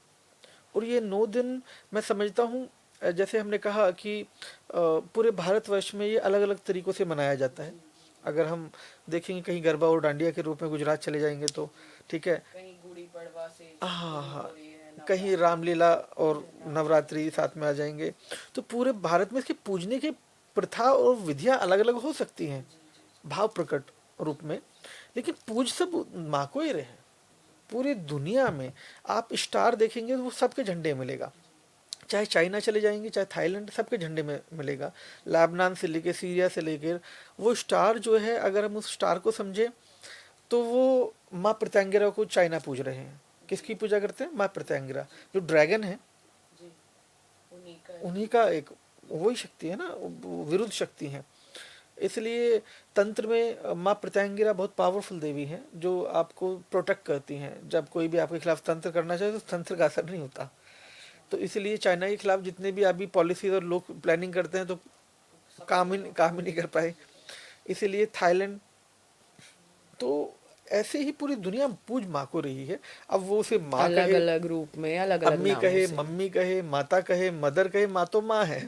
और ये 9 दिन मैं समझता हूँ, जैसे हमने कहा कि पूरे भारतवर्ष में ये अलग अलग तरीकों से मनाया जाता है। अगर हम देखेंगे कहीं गरबा और डांडिया के रूप में गुजरात चले जाएंगे तो ठीक है, कहीं गुड़ी पड़वा से, हाँ हाँ, कहीं रामलीला और नवरात्रि साथ में आ जाएंगे। तो पूरे भारत में इसके पूजने की प्रथा और विधियां अलग अलग हो सकती हैं भाव प्रकट रूप में, लेकिन पूज सब माँ को ही रहे हैं। पूरी दुनिया में आप स्टार देखेंगे तो वो सबके झंडे मिलेगा, चाहे चाइना चले जाएंगे, चाहे थाईलैंड, सबके झंडे में मिलेगा। लेबनान से लेकर सीरिया से लेकर वो स्टार जो है, अगर हम उस स्टार को समझे तो वो माँ प्रत्यंगिरा को चाइना पूज रहे हैं। किसकी पूजा करते हैं? माँ प्रत्यंगिरा, जो ड्रैगन है उन्हीं का एक वही शक्ति है ना, विरुद्ध शक्ति है। इसलिए तंत्र में माँ प्रत्यंगिरा बहुत पावरफुल देवी हैं, जो आपको प्रोटेक्ट करती हैं। जब कोई भी आपके खिलाफ तंत्र करना चाहे तो तंत्र का असर नहीं होता। तो इसलिए चाइना के खिलाफ जितने भी अभी पॉलिसीज और लोग प्लानिंग करते हैं तो काम ही नहीं कर पाए। इसीलिए थाईलैंड, तो ऐसे ही पूरी दुनिया पूज माँ को रही है। अब वो उसे माँ अलग कहे, अलग रूप में, अलग अलग अम्मी नामों कहे, से। मम्मी कहे, माता कहे, मदर कहे, माँ तो माँ है।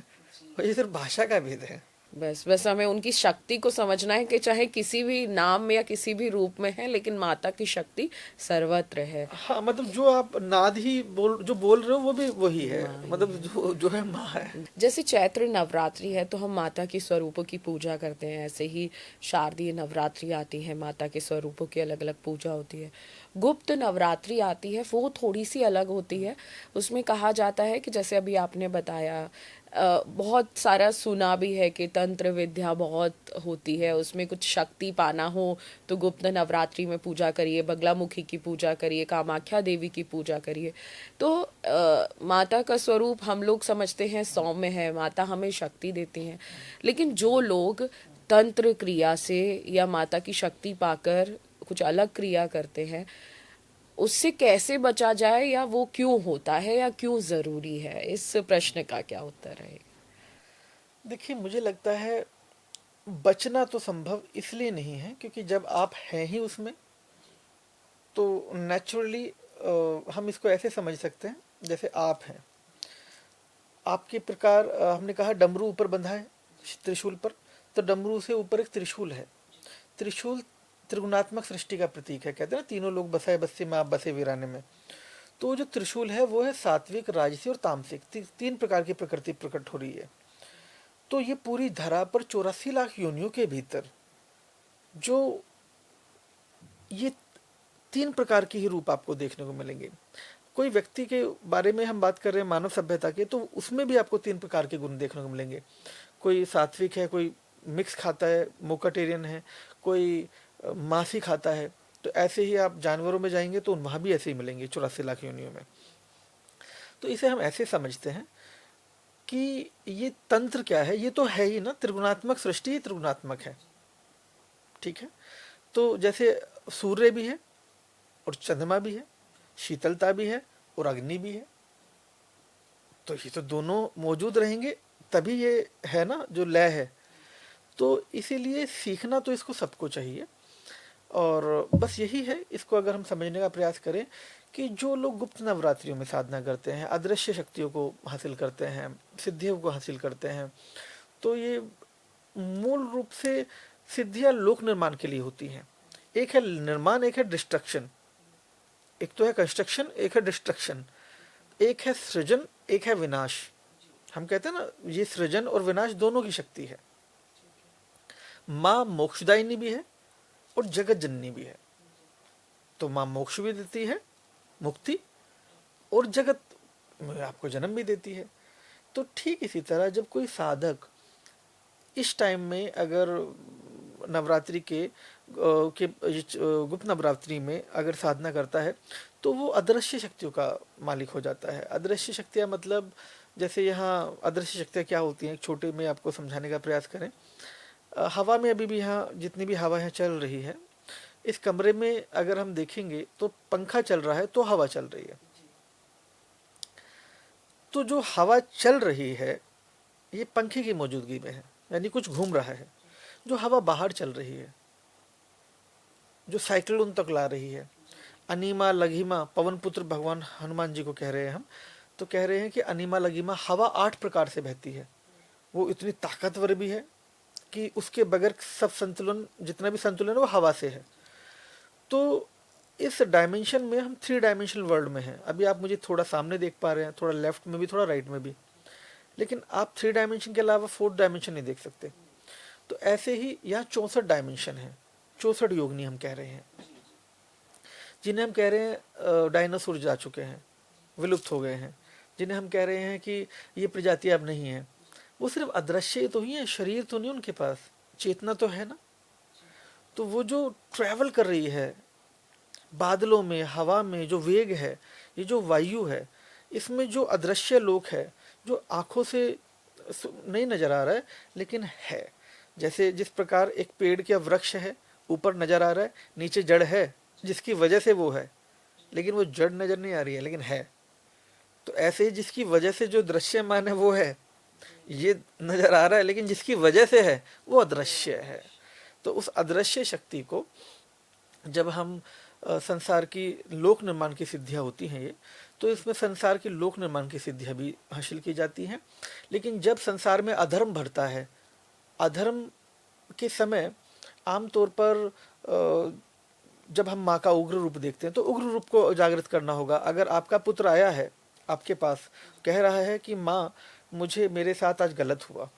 और ये सिर्फ भाषा का भेद है। बस हमें उनकी शक्ति को समझना है कि चाहे किसी भी नाम में या किसी भी रूप में है, लेकिन माता की शक्ति सर्वत्र है। हाँ, मतलब जो आप नाद ही जो बोल रहे हो वो भी वही है, मतलब जो है माँ है। जैसे चैत्र नवरात्रि है तो हम माता के स्वरूपों की पूजा करते हैं, ऐसे ही शारदीय नवरात्रि आती है, माता के स्वरूपों की अलग अलग पूजा होती है। गुप्त नवरात्रि आती है, वो थोड़ी सी अलग होती है। उसमें कहा जाता है कि जैसे अभी आपने बताया, बहुत सारा सुना भी है कि तंत्र विद्या बहुत होती है, उसमें कुछ शक्ति पाना हो तो गुप्त नवरात्रि में पूजा करिए, बगलामुखी की पूजा करिए, कामाख्या देवी की पूजा करिए। तो माता का स्वरूप हम लोग समझते हैं सौम्य है, माता हमें शक्ति देती हैं, लेकिन जो लोग तंत्र क्रिया से या माता की शक्ति पाकर कुछ अलग क्रिया करते हैं, उससे कैसे बचा जाए, या वो क्यों होता है या क्यों जरूरी है? इस प्रश्न का क्या उत्तर है? देखिए, मुझे लगता है बचना तो संभव इसलिए नहीं है क्योंकि जब आप हैं ही उसमें, तो नेचुरली हम इसको ऐसे समझ सकते हैं जैसे आप हैं। आपके प्रकार हमने कहा डमरू ऊपर बंधा है त्रिशूल पर, तो डमरू से ऊपर एक त्रिशूल है। त्रिशूल त्रिगुणात्मक सृष्टि का प्रतीक है। कहते हैं ना, तीनों लोग बसाए बस्ती में, आप बसे वीराने में। तो जो त्रिशूल है वो है सात्विक, राजसी और तामसिक, तीन प्रकार की प्रकृति प्रकट हो रही है। तो ये पूरी धरा पर 84 लाख योनियों के भीतर जो ये तीन प्रकार के ही रूप आपको देखने को मिलेंगे। कोई व्यक्ति के बारे में हम बात कर रहे हैं मानव सभ्यता के, तो उसमें भी आपको तीन प्रकार के गुण देखने को मिलेंगे। कोई सात्विक है, कोई मिक्स खाता है, मोकाटेरियन है, कोई मांस ही खाता है। तो ऐसे ही आप जानवरों में जाएंगे तो वहाँ भी ऐसे ही मिलेंगे 84 लाख योनियों में। तो इसे हम ऐसे समझते हैं कि ये तंत्र क्या है, ये तो है ही ना, त्रिगुणात्मक सृष्टि ही त्रिगुणात्मक है, ठीक है। तो जैसे सूर्य भी है और चंद्रमा भी है, शीतलता भी है और अग्नि भी है, तो ये तो दोनों मौजूद रहेंगे तभी ये है ना जो लय है। तो इसीलिए सीखना तो इसको सबको चाहिए, और बस यही है, इसको अगर हम समझने का प्रयास करें कि जो लोग गुप्त नवरात्रियों में साधना करते हैं, अदृश्य शक्तियों को हासिल करते हैं, सिद्धियों को हासिल करते हैं, तो ये मूल रूप से सिद्धियां लोक निर्माण के लिए होती हैं। एक है निर्माण, एक है डिस्ट्रक्शन। एक तो है कंस्ट्रक्शन, एक है डिस्ट्रक्शन। एक है सृजन, एक है विनाश। हम कहते हैं ना, ये सृजन और विनाश दोनों की शक्ति है। माँ मोक्षदायिनी भी है और जगत जननी भी है। तो माँ मोक्ष भी देती है, मुक्ति, और जगत में आपको जन्म भी देती है। तो ठीक इसी तरह जब कोई साधक इस टाइम में अगर नवरात्रि के गुप्त नवरात्रि में अगर साधना करता है तो वो अदृश्य शक्तियों का मालिक हो जाता है। अदृश्य शक्तियाँ मतलब जैसे यहाँ अदृश्य शक्तियाँ क्या होती हैं, एक छोटे में आपको समझाने का प्रयास करें। हवा में अभी भी यहाँ जितनी भी हवा यहाँ चल रही है, इस कमरे में अगर हम देखेंगे तो पंखा चल रहा है तो हवा चल रही है। तो जो हवा चल रही है ये पंखे की मौजूदगी में है, यानी कुछ घूम रहा है। जो हवा बाहर चल रही है, जो साइकिल उन तक ला रही है, अनिमा लघिमा, पवन पुत्र भगवान हनुमान जी को कह रहे हैं हम, तो कह रहे हैं कि अनिमा लघिमा, हवा 8 प्रकार से बहती है। वो इतनी ताकतवर भी है कि उसके बगैर सब संतुलन, जितना भी संतुलन है वो हवा से है। तो इस डायमेंशन में हम 3 डायमेंशनल वर्ल्ड में हैं। अभी आप मुझे थोड़ा सामने देख पा रहे हैं, थोड़ा लेफ्ट में भी, थोड़ा राइट में भी, लेकिन आप 3 डायमेंशन के अलावा 4th डायमेंशन नहीं देख सकते। तो ऐसे ही यहाँ 64 डायमेंशन है, 64 योगिनी हम कह रहे हैं, जिन्हें हम कह रहे हैं डायनासोर जा चुके हैं, विलुप्त हो गए हैं, जिन्हें हम कह रहे हैं कि ये प्रजाति अब नहीं है। वो सिर्फ अदृश्य तो ही है, शरीर तो नहीं उनके पास, चेतना तो है ना। तो वो जो ट्रैवल कर रही है बादलों में, हवा में, जो वेग है, ये जो वायु है, इसमें जो अदृश्य लोक है, जो आंखों से नहीं नजर आ रहा है लेकिन है। जैसे जिस प्रकार एक पेड़ का वृक्ष है, ऊपर नजर आ रहा है, नीचे जड़ है जिसकी वजह से वो है, लेकिन वो जड़ नजर नहीं आ रही है लेकिन है। तो ऐसे ही जिसकी वजह से जो दृश्यमान है वो है, ये नजर आ रहा है, लेकिन जिसकी वजह से है वो अदृश्य है। तो उस अदृश्य शक्ति को जब हम संसार की लोक निर्माण की सिद्धियां होती हैं ये, तो इसमें संसार की लोक निर्माण की सिद्धियां भी हासिल की जाती हैं। लेकिन जब संसार में अधर्म बढ़ता है, अधर्म के समय आमतौर पर जब हम माँ का उग्र रूप देखते हैं तो उग्र रूप को जागृत करना होगा। अगर आपका पुत्र आया है आपके पास, कह रहा है कि माँ मुझे, मेरे साथ आज गलत हुआ,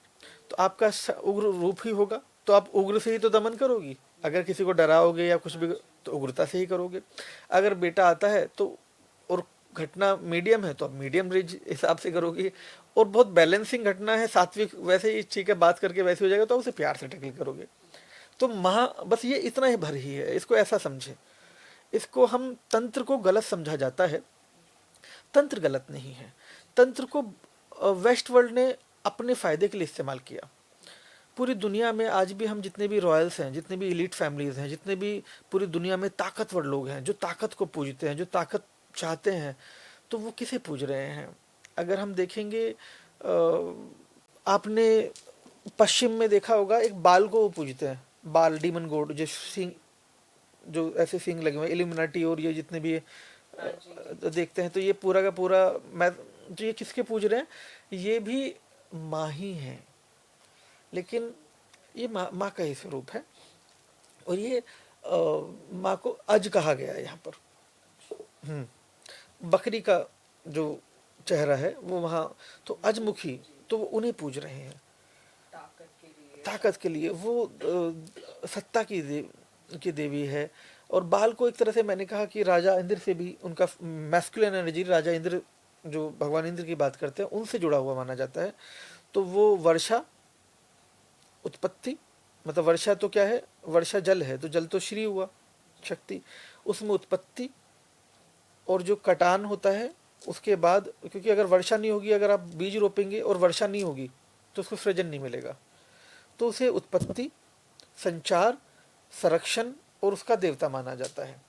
तो आपका उग्र रूप ही होगा, तो आप उग्र से ही तो दमन करोगी। अगर किसी को डराओगे या कुछ भी तो उग्रता से ही करोगे। अगर बेटा आता है तो और घटना मीडियम है तो आप मीडियम रेंज हिसाब से करोगे, और बहुत बैलेंसिंग घटना है, सात्विक, वैसे ही ठीक है बात करके वैसे हो जाएगा तो उसे प्यार से टैकल करोगे। तो बस ये इतना ही भर ही है, इसको ऐसा समझे। इसको हम तंत्र को गलत समझा जाता है, तंत्र गलत नहीं है। तंत्र को वेस्ट वर्ल्ड ने अपने फायदे के लिए इस्तेमाल किया। पूरी दुनिया में आज भी हम जितने भी रॉयल्स हैं, जितने भी एलीट फैमिलीज हैं, जितने भी पूरी दुनिया में ताकतवर लोग हैं, जो ताकत को पूजते हैं, जो ताकत चाहते हैं, तो वो किसे पूज रहे हैं? अगर हम देखेंगे, आपने पश्चिम में देखा होगा एक बाल को वो पूजते हैं, बाल, डीमन गॉड, जो सिंग, जो ऐसे सिंग लगे हुए, इल्यूमिनाटी और ये जितने भी देखते हैं, तो ये पूरा का पूरा मैं जो ये किसके पूज रहे हैं, ये भी माँ ही है, लेकिन ये माँ का ही स्वरूप है। और ये माँ को अज कहा गया है यहाँ पर। बकरी का जो चेहरा है वो वहाँ, तो अजमुखी, तो वो उन्हें पूज रहे हैं ताकत के लिए। वो सत्ता की देवी है। और बाल को एक तरह से मैंने कहा कि राजा इंद्र से भी उनका मैस्कुलिन एनर्जी, राजा इंद्र जो भगवान इंद्र की बात करते हैं उनसे जुड़ा हुआ माना जाता है। तो वो वर्षा, उत्पत्ति, मतलब वर्षा तो क्या है, वर्षा जल है, तो जल तो श्री हुआ शक्ति, उसमें उत्पत्ति, और जो कटान होता है उसके बाद, क्योंकि अगर वर्षा नहीं होगी, अगर आप बीज रोपेंगे और वर्षा नहीं होगी तो उसको सृजन नहीं मिलेगा, तो उसे उत्पत्ति, संचार, संरक्षण और उसका देवता माना जाता है।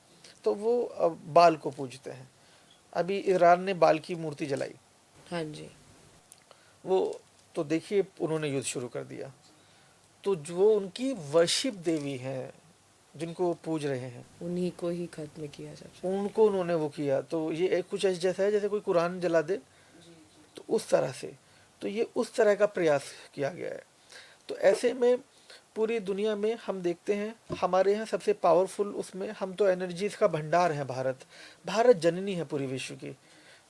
तो वो बाल को पूजते हैं। अभी ईरान ने बाल की मूर्ति जलाई, हाँ जी। वो तो देखिए उन्होंने युद्ध शुरू कर दिया। तो जो उनकी वर्शिप देवी हैं, जिनको वो पूज रहे हैं, उन्हीं को ही खत्म किया जा सकता उनको उन्होंने वो किया। तो ये एक कुछ ऐसा जैसा है जैसे कोई कुरान जला दे, तो उस तरह से, तो ये उस तरह का प्रयास किया गया है। तो ऐसे में पूरी दुनिया में हम देखते हैं, हमारे यहाँ सबसे पावरफुल, उसमें हम तो एनर्जीज का भंडार है। भारत, भारत जननी है पूरे विश्व की।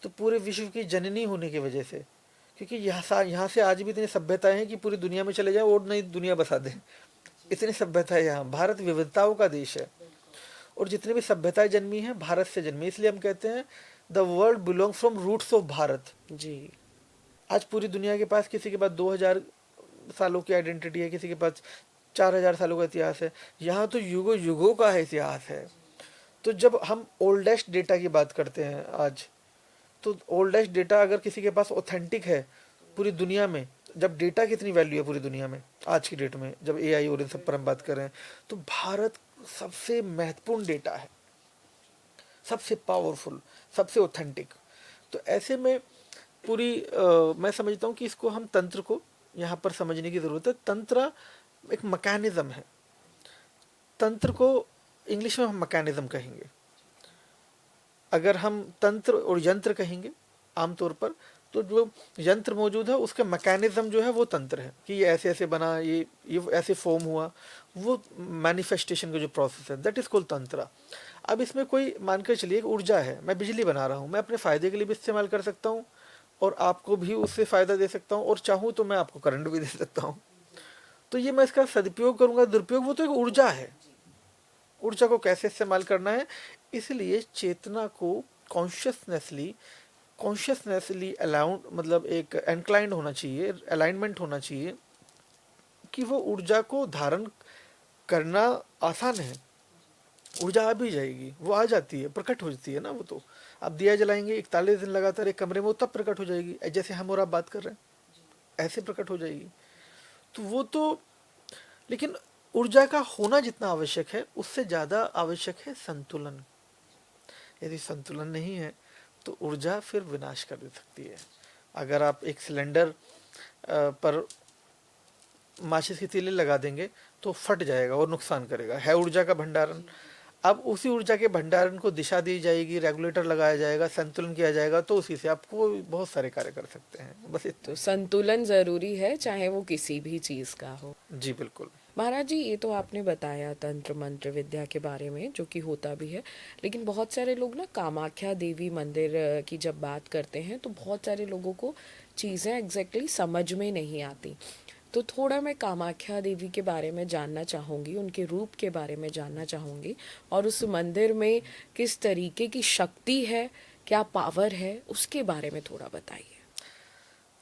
तो पूरे विश्व की जननी होने की वजह से, क्योंकि यहाँ से आज भी इतनी सभ्यताएं हैं कि पूरी दुनिया में चले जाए और नई दुनिया बसा दें, इतनी सभ्यता है यहाँ। भारत विविधताओं का देश है, और जितनी भी सभ्यताएं जन्मी हैं भारत से जन्मी, इसलिए हम कहते हैं the world belong from roots of Bharat. जी। आज पूरी दुनिया के पास किसी के पास 2000 सालों की आइडेंटिटी है, किसी के पास 4000 सालों का इतिहास है। यहाँ तो युगों युगों का इतिहास है। तो जब हम ओल्डेस्ट डेटा की बात करते हैं आज, तो ओल्डेस्ट डेटा अगर किसी के पास ऑथेंटिक है पूरी दुनिया में, जब डेटा की इतनी वैल्यू है पूरी दुनिया में आज की डेट में, जब एआई और इन सब पर हम बात कर रहे हैं, तो भारत सबसे महत्वपूर्ण डेटा है, सबसे पावरफुल, सबसे ऑथेंटिक। तो ऐसे में पूरी मैं समझता हूँ कि इसको हम तंत्र को यहाँ पर समझने की ज़रूरत है। तंत्र एक मैकेनिज्म है। तंत्र को इंग्लिश में हम मैकेनिज्म कहेंगे। अगर हम तंत्र और यंत्र कहेंगे आमतौर पर, तो जो यंत्र मौजूद है उसके मैकेनिज्म जो है वो तंत्र है, कि ये ऐसे ऐसे बना, ये ऐसे फॉर्म हुआ, वो मैनिफेस्टेशन का जो प्रोसेस है, दैट इज कॉल्ड तंत्र। अब इसमें कोई मानकर चलिए ऊर्जा है, मैं बिजली बना रहा हूँ, मैं अपने फ़ायदे के लिए भी इस्तेमाल कर सकता हूँ और आपको भी उससे फ़ायदा दे सकता हूँ, और चाहूँ तो मैं आपको करंट भी दे सकता हूँ। तो ये मैं इसका सदुपयोग करूँगा, दुरुपयोग, वो तो एक ऊर्जा है। ऊर्जा को कैसे इस्तेमाल करना है, इसलिए चेतना को कॉन्शियसनेसली अलाउंड, मतलब एक इंक्लाइंड होना चाहिए, अलाइनमेंट होना चाहिए कि वो ऊर्जा को धारण करना आसान है। ऊर्जा आ भी जाएगी, वो आ जाती है, प्रकट हो जाती है ना। वो तो आप दिया जलाएंगे 41 दिन लगातार एक कमरे में, वो तब प्रकट हो जाएगी, जैसे हम और आप बात कर रहे हैं ऐसे प्रकट हो जाएगी। तो वो तो, लेकिन ऊर्जा का होना जितना आवश्यक है उससे ज़्यादा आवश्यक है संतुलन। यदि संतुलन नहीं है तो ऊर्जा फिर विनाश कर दे सकती है। अगर आप एक सिलेंडर पर माचिस की तीली लगा देंगे तो फट जाएगा और नुकसान करेगा, है ऊर्जा का भंडारण। अब उसी ऊर्जा के भंडारण को दिशा दी जाएगी, रेगुलेटर लगाया जाएगा, संतुलन किया जाएगा, तो उसी से आपको बहुत सारे कार्य कर सकते हैं। बस तो संतुलन जरूरी है, चाहे वो किसी भी चीज का हो। जी बिल्कुल। महाराज जी, ये तो आपने बताया तंत्र मंत्र विद्या के बारे में, जो कि होता भी है, लेकिन बहुत सारे लोग ना कामाख्या देवी मंदिर की जब बात करते हैं तो बहुत सारे लोगों को चीज़ें एग्जैक्टली समझ में नहीं आती। तो थोड़ा मैं कामाख्या देवी के बारे में जानना चाहूँगी, उनके रूप के बारे में जानना चाहूँगी, और उस मंदिर में किस तरीके की शक्ति है, क्या पावर है, उसके बारे में थोड़ा बताइए।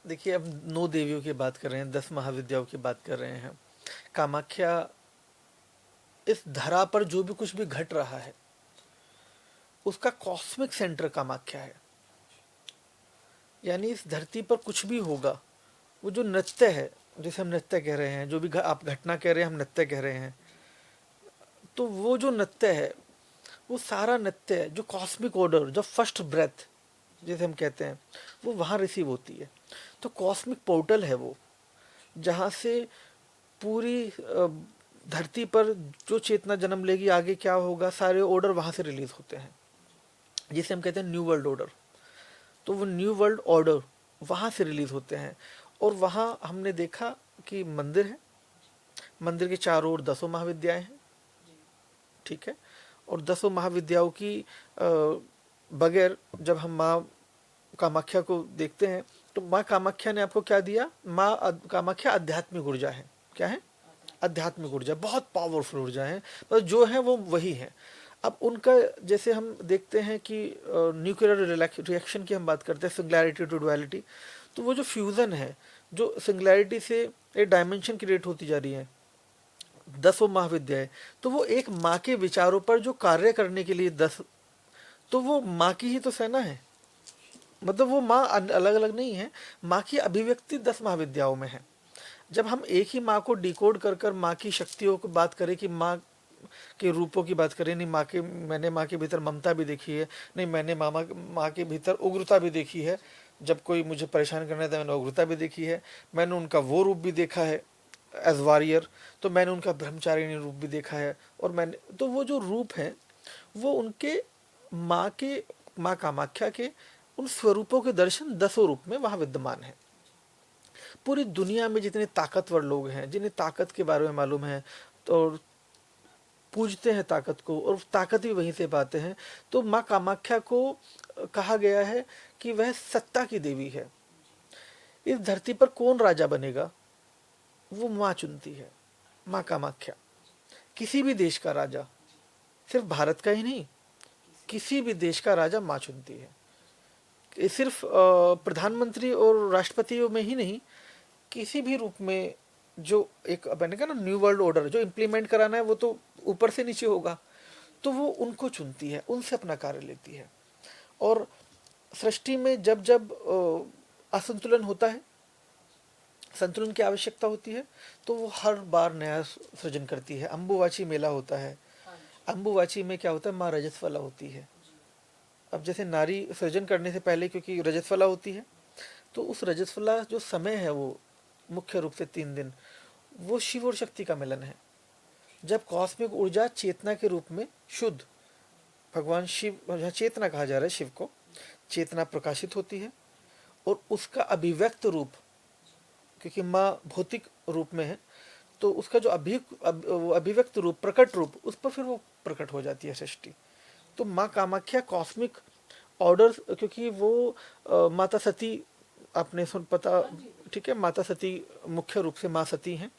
देखिए, अब 9 देवियों की बात कर रहे हैं, 10 महाविद्याओं की बात कर रहे हैं। कामाख्या, इस धरा पर जो भी कुछ भी घट रहा है उसका कॉस्मिक सेंटर कामाख्या है। यानी इस धरती पर कुछ भी होगा, वो जो नृत्य है, जैसे हम नृत्य कह रहे हैं, जो भी आप घटना कह रहे हैं, हम नृत्य कह रहे हैं, तो वो जो नृत्य है, वो सारा नृत्य है जो कॉस्मिक ऑर्डर, जो फर्स्ट ब्रेथ जैसे हम कहते हैं, वो वहाँ रिसीव होती है। तो कॉस्मिक पोर्टल है वो, जहाँ से पूरी धरती पर जो चेतना जन्म लेगी, आगे क्या होगा, सारे ऑर्डर वहाँ से रिलीज होते हैं, जिसे हम कहते हैं न्यू वर्ल्ड ऑर्डर। तो वो न्यू वर्ल्ड ऑर्डर वहाँ से रिलीज होते हैं। और वहाँ हमने देखा कि मंदिर है, मंदिर के चारों ओर 10 महाविद्याएं हैं, ठीक है। और 10 महाविद्याओं की बगैर जब हम माँ कामाख्या को देखते हैं तो माँ कामाख्या ने आपको क्या दिया? कामाख्या आध्यात्मिक ऊर्जा है। क्या है? आध्यात्मिक ऊर्जा, बहुत पावरफुल ऊर्जा है, पर जो है वो वही है। अब उनका जैसे हम देखते हैं कि न्यूक्लियर रिएक्शन की हम बात करते हैं, सिंगुलैरिटी टू डुअलिटी, तो वो जो फ्यूजन है, जो सिंगुलैरिटी से एक डायमेंशन क्रिएट होती जा रही है, 10 महाविद्या है, तो वो एक माँ के विचारों पर जो कार्य करने के लिए 10, तो वो माँ की ही तो सेना है। मतलब वो माँ अलग अलग नहीं है, माँ की अभिव्यक्ति 10 महाविद्याओं में है। जब हम एक ही माँ को डिकोड कर कर माँ की शक्तियों की बात करें, कि माँ के रूपों की बात करें, नहीं मैंने माँ के भीतर ममता भी देखी है, नहीं मैंने माँ के भीतर उग्रता भी देखी है, जब कोई मुझे परेशान करना था मैंने उग्रता भी देखी है, मैंने उनका वो रूप भी देखा है एज वॉरियर, तो मैंने उनका ब्रह्मचारिणी रूप भी देखा है, और मैंने तो वो जो रूप है वो उनके माँ कामाख्या के उन स्वरूपों के दर्शन 10 रूप में वहाँ विद्यमान है। पूरी दुनिया में जितने ताकतवर लोग हैं, जिन्हें ताकत के बारे में मालूम है तो पूजते हैं ताकत को, और ताकत भी वहीं से पाते हैं, तो माँ कामाख्या को कहा गया है कि वह सत्ता की देवी है। इस धरती पर कौन राजा बनेगा, वो माँ चुनती है, माँ कामाख्या। किसी भी देश का राजा, सिर्फ भारत का ही नहीं, किसी भी देश का राजा माँ चुनती है। ये सिर्फ प्रधानमंत्री और राष्ट्रपतियों में ही नहीं, किसी भी रूप में जो एक मैंने कहा ना न्यू वर्ल्ड ऑर्डर जो इम्प्लीमेंट कराना है, वो तो ऊपर से नीचे होगा, तो वो उनको चुनती है, उनसे अपना कार्य लेती है। और सृष्टि में जब जब असंतुलन होता है, संतुलन की आवश्यकता होती है, तो वो हर बार नया सृजन करती है। अम्बुवाची मेला होता है, अम्बुवाची में क्या होता है, माँ रजस्वला होती है। अब जैसे नारी सृजन करने से पहले क्योंकि रजस्वला होती है, तो उस रजस्वला जो समय है वो मुख्य रूप से 3 दिन, वो शिव और शक्ति का मिलन है। जब कॉस्मिक ऊर्जा चेतना के रूप में शुद्ध, भगवान शिव, जहाँ चेतना कहा जा रहा है शिव को, चेतना प्रकाशित होती है, और उसका अभिव्यक्त रूप, क्योंकि माँ भौतिक रूप में है, तो उसका जो अभिव्यक्त रूप, प्रकट रूप, उस पर फिर वो प्रकट हो जाती है सृष्टि। तो माँ कामाख्या कॉस्मिक ऑर्डर, क्योंकि वो माता सती, आपने सुन पता, ठीक है, माता सती मुख्य रूप से माँ सती हैं,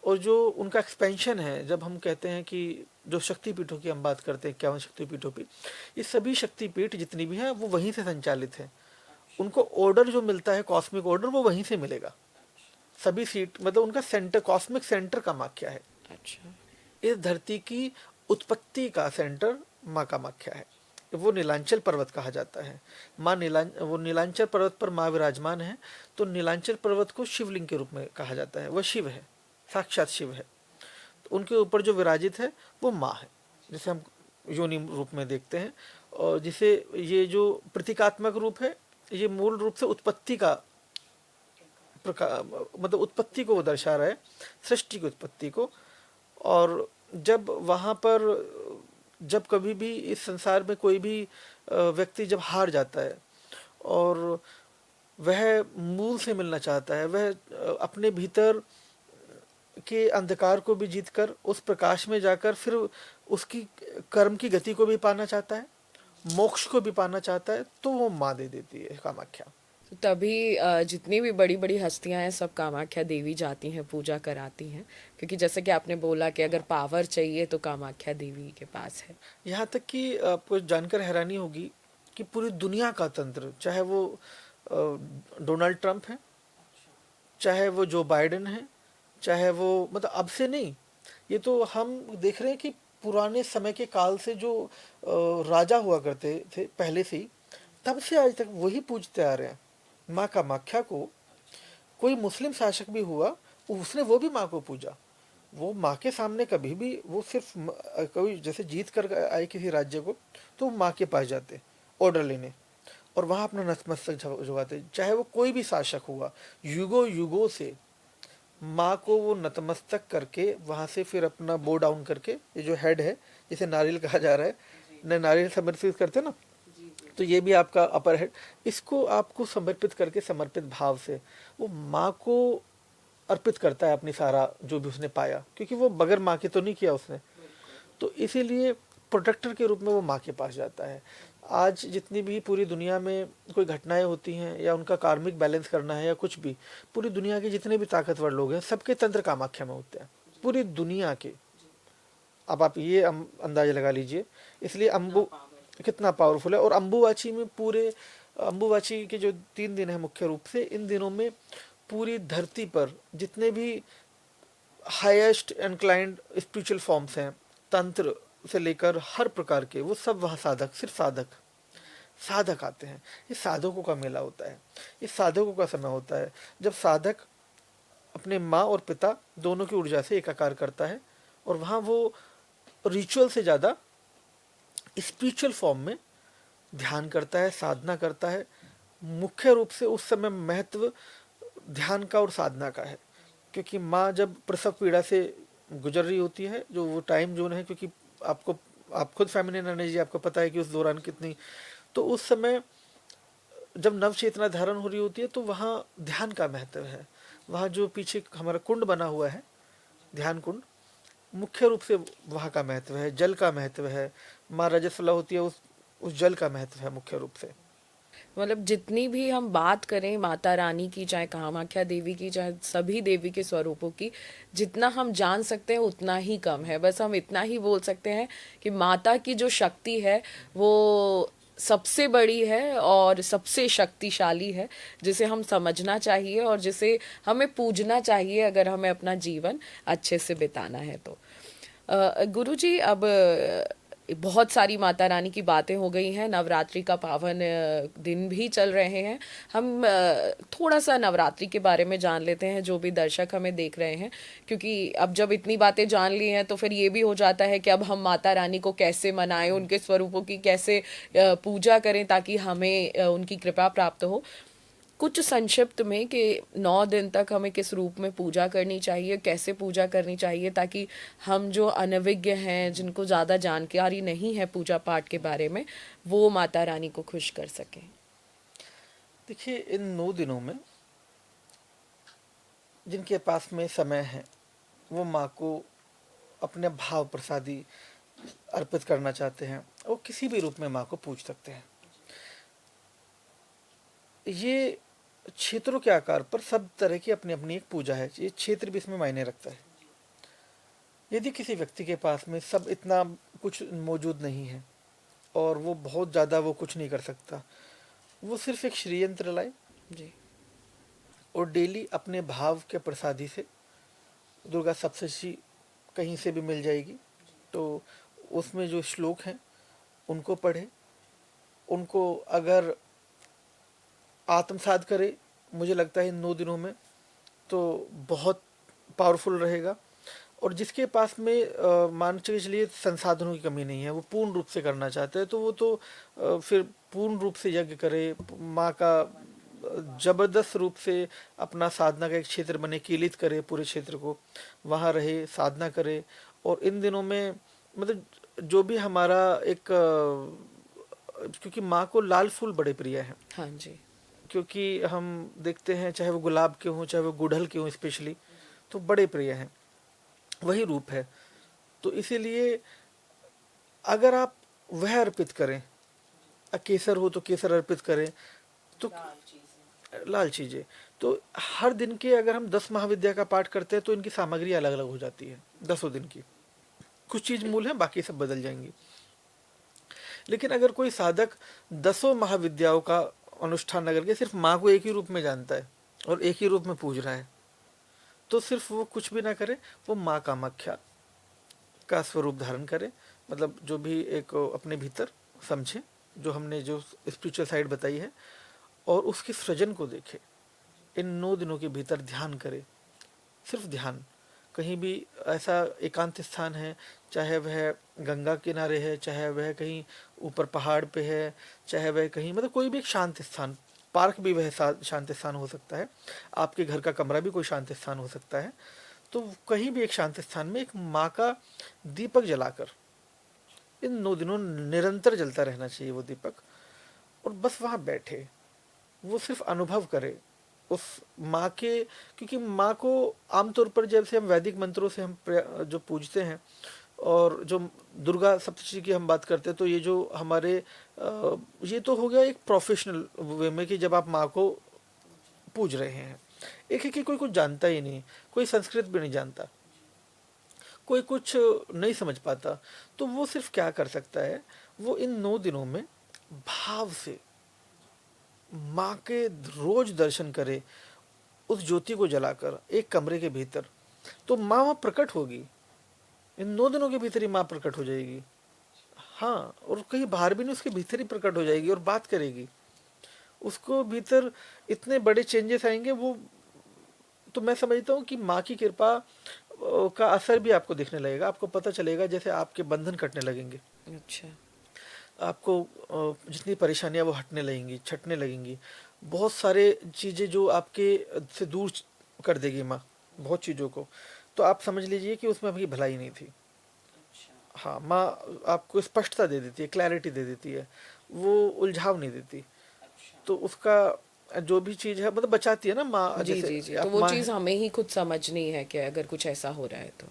और जो उनका एक्सपेंशन है, जब हम कहते हैं कि जो शक्तिपीठों की हम बात करते हैं, 51 शक्तिपीठों की, ये सभी शक्तिपीठ जितनी भी हैं वो वहीं से संचालित हैं। उनको ऑर्डर जो मिलता है, कॉस्मिक ऑर्डर, वो वहीं से मिलेगा। सभी सीट, मतलब उनका सेंटर, कॉस्मिक सेंटर कामाख्या है। अच्छा। इस धरती की उत्पत्ति का सेंटर माँ कामाख्या है। वो नीलांचल पर्वत कहा जाता है। वो नीलांचल पर्वत पर माँ विराजमान है, तो नीलांचल पर्वत को शिवलिंग के रूप में कहा जाता है। वह शिव है, साक्षात शिव है। तो उनके ऊपर जो विराजित है वो माँ है, जिसे हम योनि रूप में देखते हैं, और जिसे ये जो प्रतीकात्मक रूप है, ये मूल रूप से उत्पत्ति का मतलब उत्पत्ति को वो दर्शा रहा है, सृष्टि की उत्पत्ति को। और जब वहाँ पर, जब कभी भी इस संसार में कोई भी व्यक्ति जब हार जाता है और वह मूल से मिलना चाहता है, वह अपने भीतर के अंधकार को भी जीतकर उस प्रकाश में जाकर फिर उसकी कर्म की गति को भी पाना चाहता है, मोक्ष को भी पाना चाहता है, तो वो माँ दे देती है कामाख्या। तो तभी जितनी भी बड़ी बड़ी हस्तियां हैं सब कामाख्या देवी जाती हैं, पूजा कराती हैं, क्योंकि जैसे कि आपने बोला कि अगर पावर चाहिए तो कामाख्या देवी के पास है। यहाँ तक कि आपको जानकर हैरानी होगी कि पूरी दुनिया का तंत्र, चाहे वो डोनाल्ड ट्रंप है, चाहे वो जो बाइडेन है, चाहे वो, मतलब अब से नहीं, ये तो हम देख रहे हैं कि पुराने समय के काल से जो राजा हुआ करते थे पहले से ही, तब से आज तक वही पूजते आ रहे हैं माँ कामाख्या को। कोई मुस्लिम शासक भी हुआ, उसने वो भी माँ को पूजा। वो माँ के सामने कभी भी, वो सिर्फ कोई जैसे जीत कर आए किसी राज्य को, तो माँ के पास जाते ऑर्डर लेने, और वहाँ अपना नतमस्तक झुकाते। चाहे वो कोई भी शासक हुआ, युगों युगों से माँ को वो नतमस्तक करके वहाँ से फिर अपना बो डाउन करके, ये जो हेड है जिसे नारियल कहा जा रहा है, न नारियल समर्पित करते ना, तो ये भी आपका अपर हेड, इसको आपको समर्पित करके, समर्पित भाव से वो माँ को अर्पित करता है अपनी सारा जो भी उसने पाया, क्योंकि वो बगैर माँ के तो नहीं किया उसने। तो इसीलिए प्रोटेक्टर के रूप में वो माँ के पास जाता है। आज जितनी भी पूरी दुनिया में कोई घटनाएं होती हैं या उनका कार्मिक बैलेंस करना है या कुछ भी, पूरी दुनिया के जितने भी ताकतवर लोग हैं सबके तंत्र कामाख्या में होते हैं, पूरी दुनिया के। अब आप ये अंदाजा लगा लीजिए। इसलिए अम्बु कितना पावरफुल है। और अम्बुवाची में पूरे अम्बुवाची के जो 3 दिन है मुख्य रूप से, इन दिनों में पूरी धरती पर जितने भी हाईएस्ट इंक्लाइंड स्पिरिचुअल फॉर्म्स हैं, तंत्र से लेकर हर प्रकार के, वो सब वहाँ साधक, सिर्फ साधक साधक आते हैं। ये साधकों का मेला होता है, ये साधकों का समय होता है जब साधक अपने माँ और पिता दोनों की ऊर्जा से एकाकार करता है और वहाँ वो रिचुअल से ज़्यादा स्पिरिचुअल फॉर्म में ध्यान करता है, साधना करता है। मुख्य रूप से उस समय महत्व ध्यान का और साधना का है, क्योंकि माँ जब प्रसव पीड़ा से गुजर रही होती है, जो वो टाइम जोन है, क्योंकि आप खुद फेमिनिन एनर्जी, आपको पता है कि उस दौरान कितनी, तो उस समय जब नव चेतना धारण हो रही होती है तो वहाँ ध्यान का महत्व है। वहाँ जो पीछे हमारा कुंड बना हुआ है, ध्यान कुंड, मुख्य रूप से वहाँ का महत्व है, जल का महत्व है। माँ रजस्वला होती है, उस जल का महत्व है मुख्य रूप से। मतलब जितनी भी हम बात करें माता रानी की, चाहे कामाख्या देवी की, चाहे सभी देवी के स्वरूपों की, जितना हम जान सकते हैं उतना ही कम है। बस हम इतना ही बोल सकते हैं कि माता की जो शक्ति है वो सबसे बड़ी है और सबसे शक्तिशाली है, जिसे हम समझना चाहिए और जिसे हमें पूजना चाहिए अगर हमें अपना जीवन अच्छे से बिताना है तो। गुरुजी, अब बहुत सारी माता रानी की बातें हो गई हैं, नवरात्रि का पावन दिन भी चल रहे हैं। हम थोड़ा सा नवरात्रि के बारे में जान लेते हैं, जो भी दर्शक हमें देख रहे हैं, क्योंकि अब जब इतनी बातें जान ली हैं तो फिर ये भी हो जाता है कि अब हम माता रानी को कैसे मनाएं, उनके स्वरूपों की कैसे पूजा करें ताकि हमें उनकी कृपा प्राप्त हो। कुछ संक्षिप्त में कि 9 दिन तक हमें किस रूप में पूजा करनी चाहिए, कैसे पूजा करनी चाहिए, ताकि हम जो अनभिज्ञ हैं, जिनको ज़्यादा जानकारी नहीं है पूजा पाठ के बारे में, वो माता रानी को खुश कर सकें। देखिए, इन 9 दिनों में जिनके पास में समय है वो माँ को अपने भाव प्रसादी अर्पित करना चाहते हैं, वो किसी भी रूप में माँ को पूज सकते हैं। ये क्षेत्रों के आकार पर सब तरह की अपनी अपनी एक पूजा है, ये क्षेत्र भी इसमें मायने रखता है। यदि किसी व्यक्ति के पास में सब इतना कुछ मौजूद नहीं है और वो बहुत ज़्यादा वो कुछ नहीं कर सकता, वो सिर्फ एक श्री यंत्र लाए जी, और डेली अपने भाव के प्रसादी से दुर्गा सप्तशती कहीं से भी मिल जाएगी, तो उसमें जो श्लोक हैं उनको पढ़े, उनको अगर आत्मसात करे, मुझे लगता है इन 9 दिनों में तो बहुत पावरफुल रहेगा। और जिसके पास में मान के चलिए संसाधनों की कमी नहीं है, वो पूर्ण रूप से करना चाहते हैं, तो वो तो फिर पूर्ण रूप से यज्ञ करे, माँ का जबरदस्त रूप से अपना साधना का एक क्षेत्र बने, कीलित करे पूरे क्षेत्र को, वहाँ रहे, साधना करे। और इन दिनों में मतलब जो भी हमारा एक क्योंकि माँ को लाल फूल बड़े प्रिय हैं। हाँ जी, क्योंकि हम देखते हैं चाहे वो गुलाब के हों, चाहे वो गुड़हल के हों, स्पेशली तो बड़े प्रिय हैं, वही रूप है। तो इसीलिए अगर आप वह अर्पित करें, केसर हो तो केसर अर्पित करें, तो लाल चीज़ें, तो हर दिन के अगर हम 10 महाविद्या का पाठ करते हैं तो इनकी सामग्री अलग अलग हो जाती है 10 दिन की। कुछ चीज़ मूल है, बाकी सब बदल जाएंगी। लेकिन अगर कोई साधक 10 महाविद्याओं का अनुष्ठान न करके सिर्फ माँ को एक ही रूप में जानता है और एक ही रूप में पूज रहा है, तो सिर्फ वो कुछ भी ना करे, वो माँ कामाख्या का स्वरूप धारण करे। मतलब जो भी एक अपने भीतर समझे, जो हमने जो स्पिरिचुअल साइड बताई है, और उसके सृजन को देखे। इन 9 दिनों के भीतर ध्यान करे, सिर्फ ध्यान। कहीं भी ऐसा एकांत स्थान है, चाहे वह गंगा किनारे है, चाहे वह कहीं ऊपर पहाड़ पे है, चाहे वह कहीं मतलब कोई भी एक शांत स्थान, पार्क भी वह शांत स्थान हो सकता है, आपके घर का कमरा भी कोई शांत स्थान हो सकता है। तो कहीं भी एक शांत स्थान में एक माँ का दीपक जलाकर इन 9 दिनों निरंतर जलता रहना चाहिए वो दीपक, और बस वहाँ बैठे, वो सिर्फ अनुभव करे उस माँ के। क्योंकि माँ को आमतौर पर जब से हम वैदिक मंत्रों से हम जो पूजते हैं, और जो दुर्गा सप्तशती की हम बात करते हैं तो ये जो हमारे ये तो हो गया एक प्रोफेशनल वे में कि जब आप माँ को पूज रहे हैं। एक है कि कोई कुछ जानता ही नहीं, कोई संस्कृत भी नहीं जानता, कोई कुछ नहीं समझ पाता, तो वो सिर्फ क्या कर सकता है, वो इन 9 दिनों में भाव से माँ के रोज दर्शन करे, उस ज्योति को जलाकर एक कमरे के भीतर, तो माँ वहाँ प्रकट होगी। इन 9 दिनों के भीतर ही माँ प्रकट हो जाएगी। हाँ, और कहीं बाहर भी नहीं, उसके भीतर ही प्रकट हो जाएगी और बात करेगी। उसको भीतर इतने बड़े चेंजेस आएंगे, वो तो मैं समझता हूँ कि माँ की कृपा का असर भी आपको दिखने लगेगा। आपको पता चलेगा जैसे आपके बंधन कटने लगेंगे, अच्छा। आपको जितनी परेशानियां वो हटने लगेंगी, छटने लगेंगी। बहुत सारे चीज़ें जो आपके से दूर कर देगी माँ, बहुत चीज़ों को, तो आप समझ लीजिए कि उसमें आपकी भलाई नहीं थी। हाँ, माँ आपको स्पष्टता दे देती है, क्लैरिटी दे देती है, वो उलझाव नहीं देती। तो उसका जो भी चीज़ है मतलब बचाती है ना माँ। जी जैसे जी जी, तो आप वो माँ चीज़ हमें ही खुद समझनी है कि अगर कुछ ऐसा हो रहा है तो।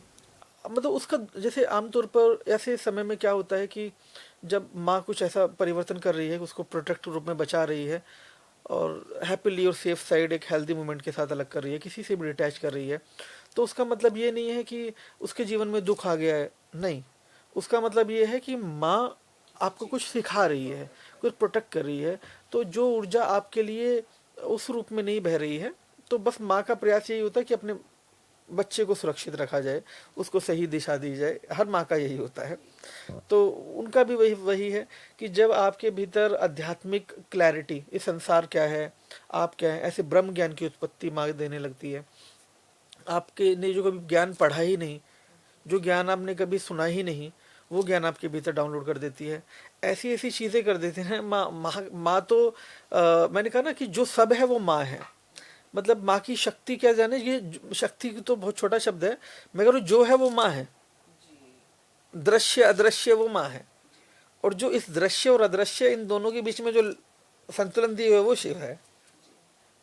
मतलब उसका जैसे आमतौर पर ऐसे समय में क्या होता है कि जब माँ कुछ ऐसा परिवर्तन कर रही है, उसको प्रोटेक्टिव रूप में बचा रही है और हैप्पीली और सेफ साइड एक हेल्दी मोमेंट के साथ अलग कर रही है, किसी से भी डिटैच कर रही है, तो उसका मतलब ये नहीं है कि उसके जीवन में दुख आ गया है, नहीं। उसका मतलब ये है कि माँ आपको कुछ सिखा रही है, कुछ प्रोटेक्ट कर रही है। तो जो ऊर्जा आपके लिए उस रूप में नहीं बह रही है, तो बस माँ का प्रयास यही होता है कि अपने बच्चे को सुरक्षित रखा जाए, उसको सही दिशा दी जाए। हर माँ का यही होता है। तो उनका भी वही वही है कि जब आपके भीतर आध्यात्मिक क्लैरिटी, इस संसार क्या है, आप क्या है, ऐसे ब्रह्म ज्ञान की उत्पत्ति माँ देने लगती है। आपके ने जो कभी ज्ञान पढ़ा ही नहीं, जो ज्ञान आपने कभी सुना ही नहीं, वो ज्ञान आपके भीतर डाउनलोड कर देती है। ऐसी ऐसी चीज़ें कर देते हैं माँ। माँ तो मैंने कहा ना कि जो सब है वो माँ है। मतलब माँ की शक्ति क्या जाने, ये शक्ति तो बहुत छोटा शब्द है, मगर जो है वो माँ है। दृश्य अदृश्य वो माँ है, और जो इस दृश्य और अदृश्य इन दोनों के बीच में जो संतुलन दिए हुए वो शिव है।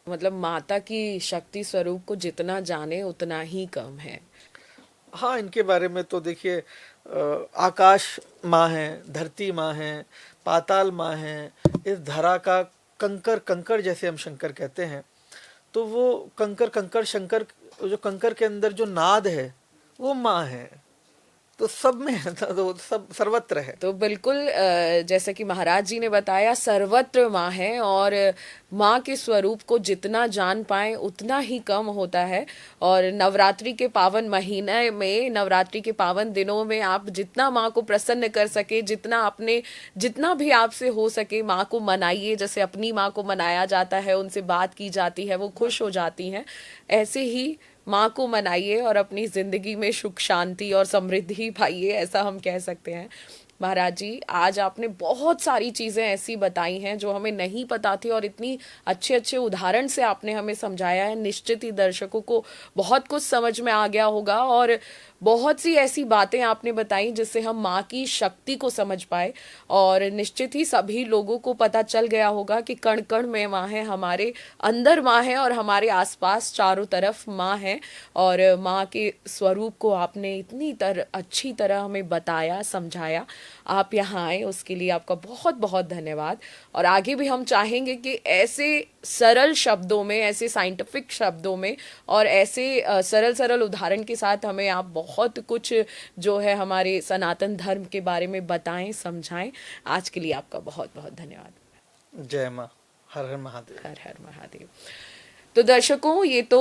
मतलब माता की शक्ति स्वरूप को जितना जाने उतना ही कम है। हाँ, इनके बारे में तो देखिए, आकाश माँ है, धरती माँ है, पाताल माँ है, इस धरा का कंकर कंकर जैसे हम शंकर कहते हैं, तो वो कंकर कंकर शंकर, जो कंकर के अंदर जो नाद है वो माँ है। तो सब में है, तो सब सर्वत्र है। तो बिल्कुल जैसे कि महाराज जी ने बताया, सर्वत्र माँ है और माँ के स्वरूप को जितना जान पाए उतना ही कम होता है। और नवरात्रि के पावन महीने में, नवरात्रि के पावन दिनों में आप जितना माँ को प्रसन्न कर सके, जितना भी आपसे हो सके माँ को मनाइए। जैसे अपनी माँ को मनाया जाता है, उनसे बात की जाती है, वो खुश हो जाती हैं, ऐसे ही माँ को मनाइए और अपनी जिंदगी में सुख शांति और समृद्धि पाइए, ऐसा हम कह सकते हैं। महाराज जी, आज आपने बहुत सारी चीजें ऐसी बताई हैं जो हमें नहीं पता थी और इतनी अच्छे अच्छे उदाहरण से आपने हमें समझाया है। निश्चित ही दर्शकों को बहुत कुछ समझ में आ गया होगा और बहुत सी ऐसी बातें आपने बताई जिससे हम माँ की शक्ति को समझ पाए। और निश्चित ही सभी लोगों को पता चल गया होगा कि कण कण में माँ है, हमारे अंदर माँ है और हमारे आसपास चारों तरफ माँ है। और माँ के स्वरूप को आपने इतनी अच्छी तरह हमें बताया, समझाया। आप यहाँ आए उसके लिए आपका बहुत बहुत धन्यवाद। और आगे भी हम चाहेंगे कि ऐसे सरल शब्दों में, ऐसे साइंटिफिक शब्दों में और ऐसे सरल सरल उदाहरण के साथ हमें आप बहुत कुछ जो है हमारे सनातन धर्म के बारे में बताएं, समझाएं। आज के लिए आपका बहुत बहुत धन्यवाद। जय माँ, हर हर महादेव। हर हर महादेव। तो दर्शकों, ये तो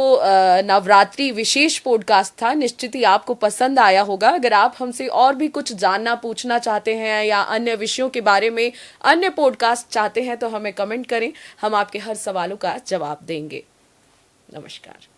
नवरात्रि विशेष पॉडकास्ट था। निश्चित ही आपको पसंद आया होगा। अगर आप हमसे और भी कुछ जानना, पूछना चाहते हैं या अन्य विषयों के बारे में अन्य पॉडकास्ट चाहते हैं तो हमें कमेंट करें, हम आपके हर सवालों का जवाब देंगे। नमस्कार।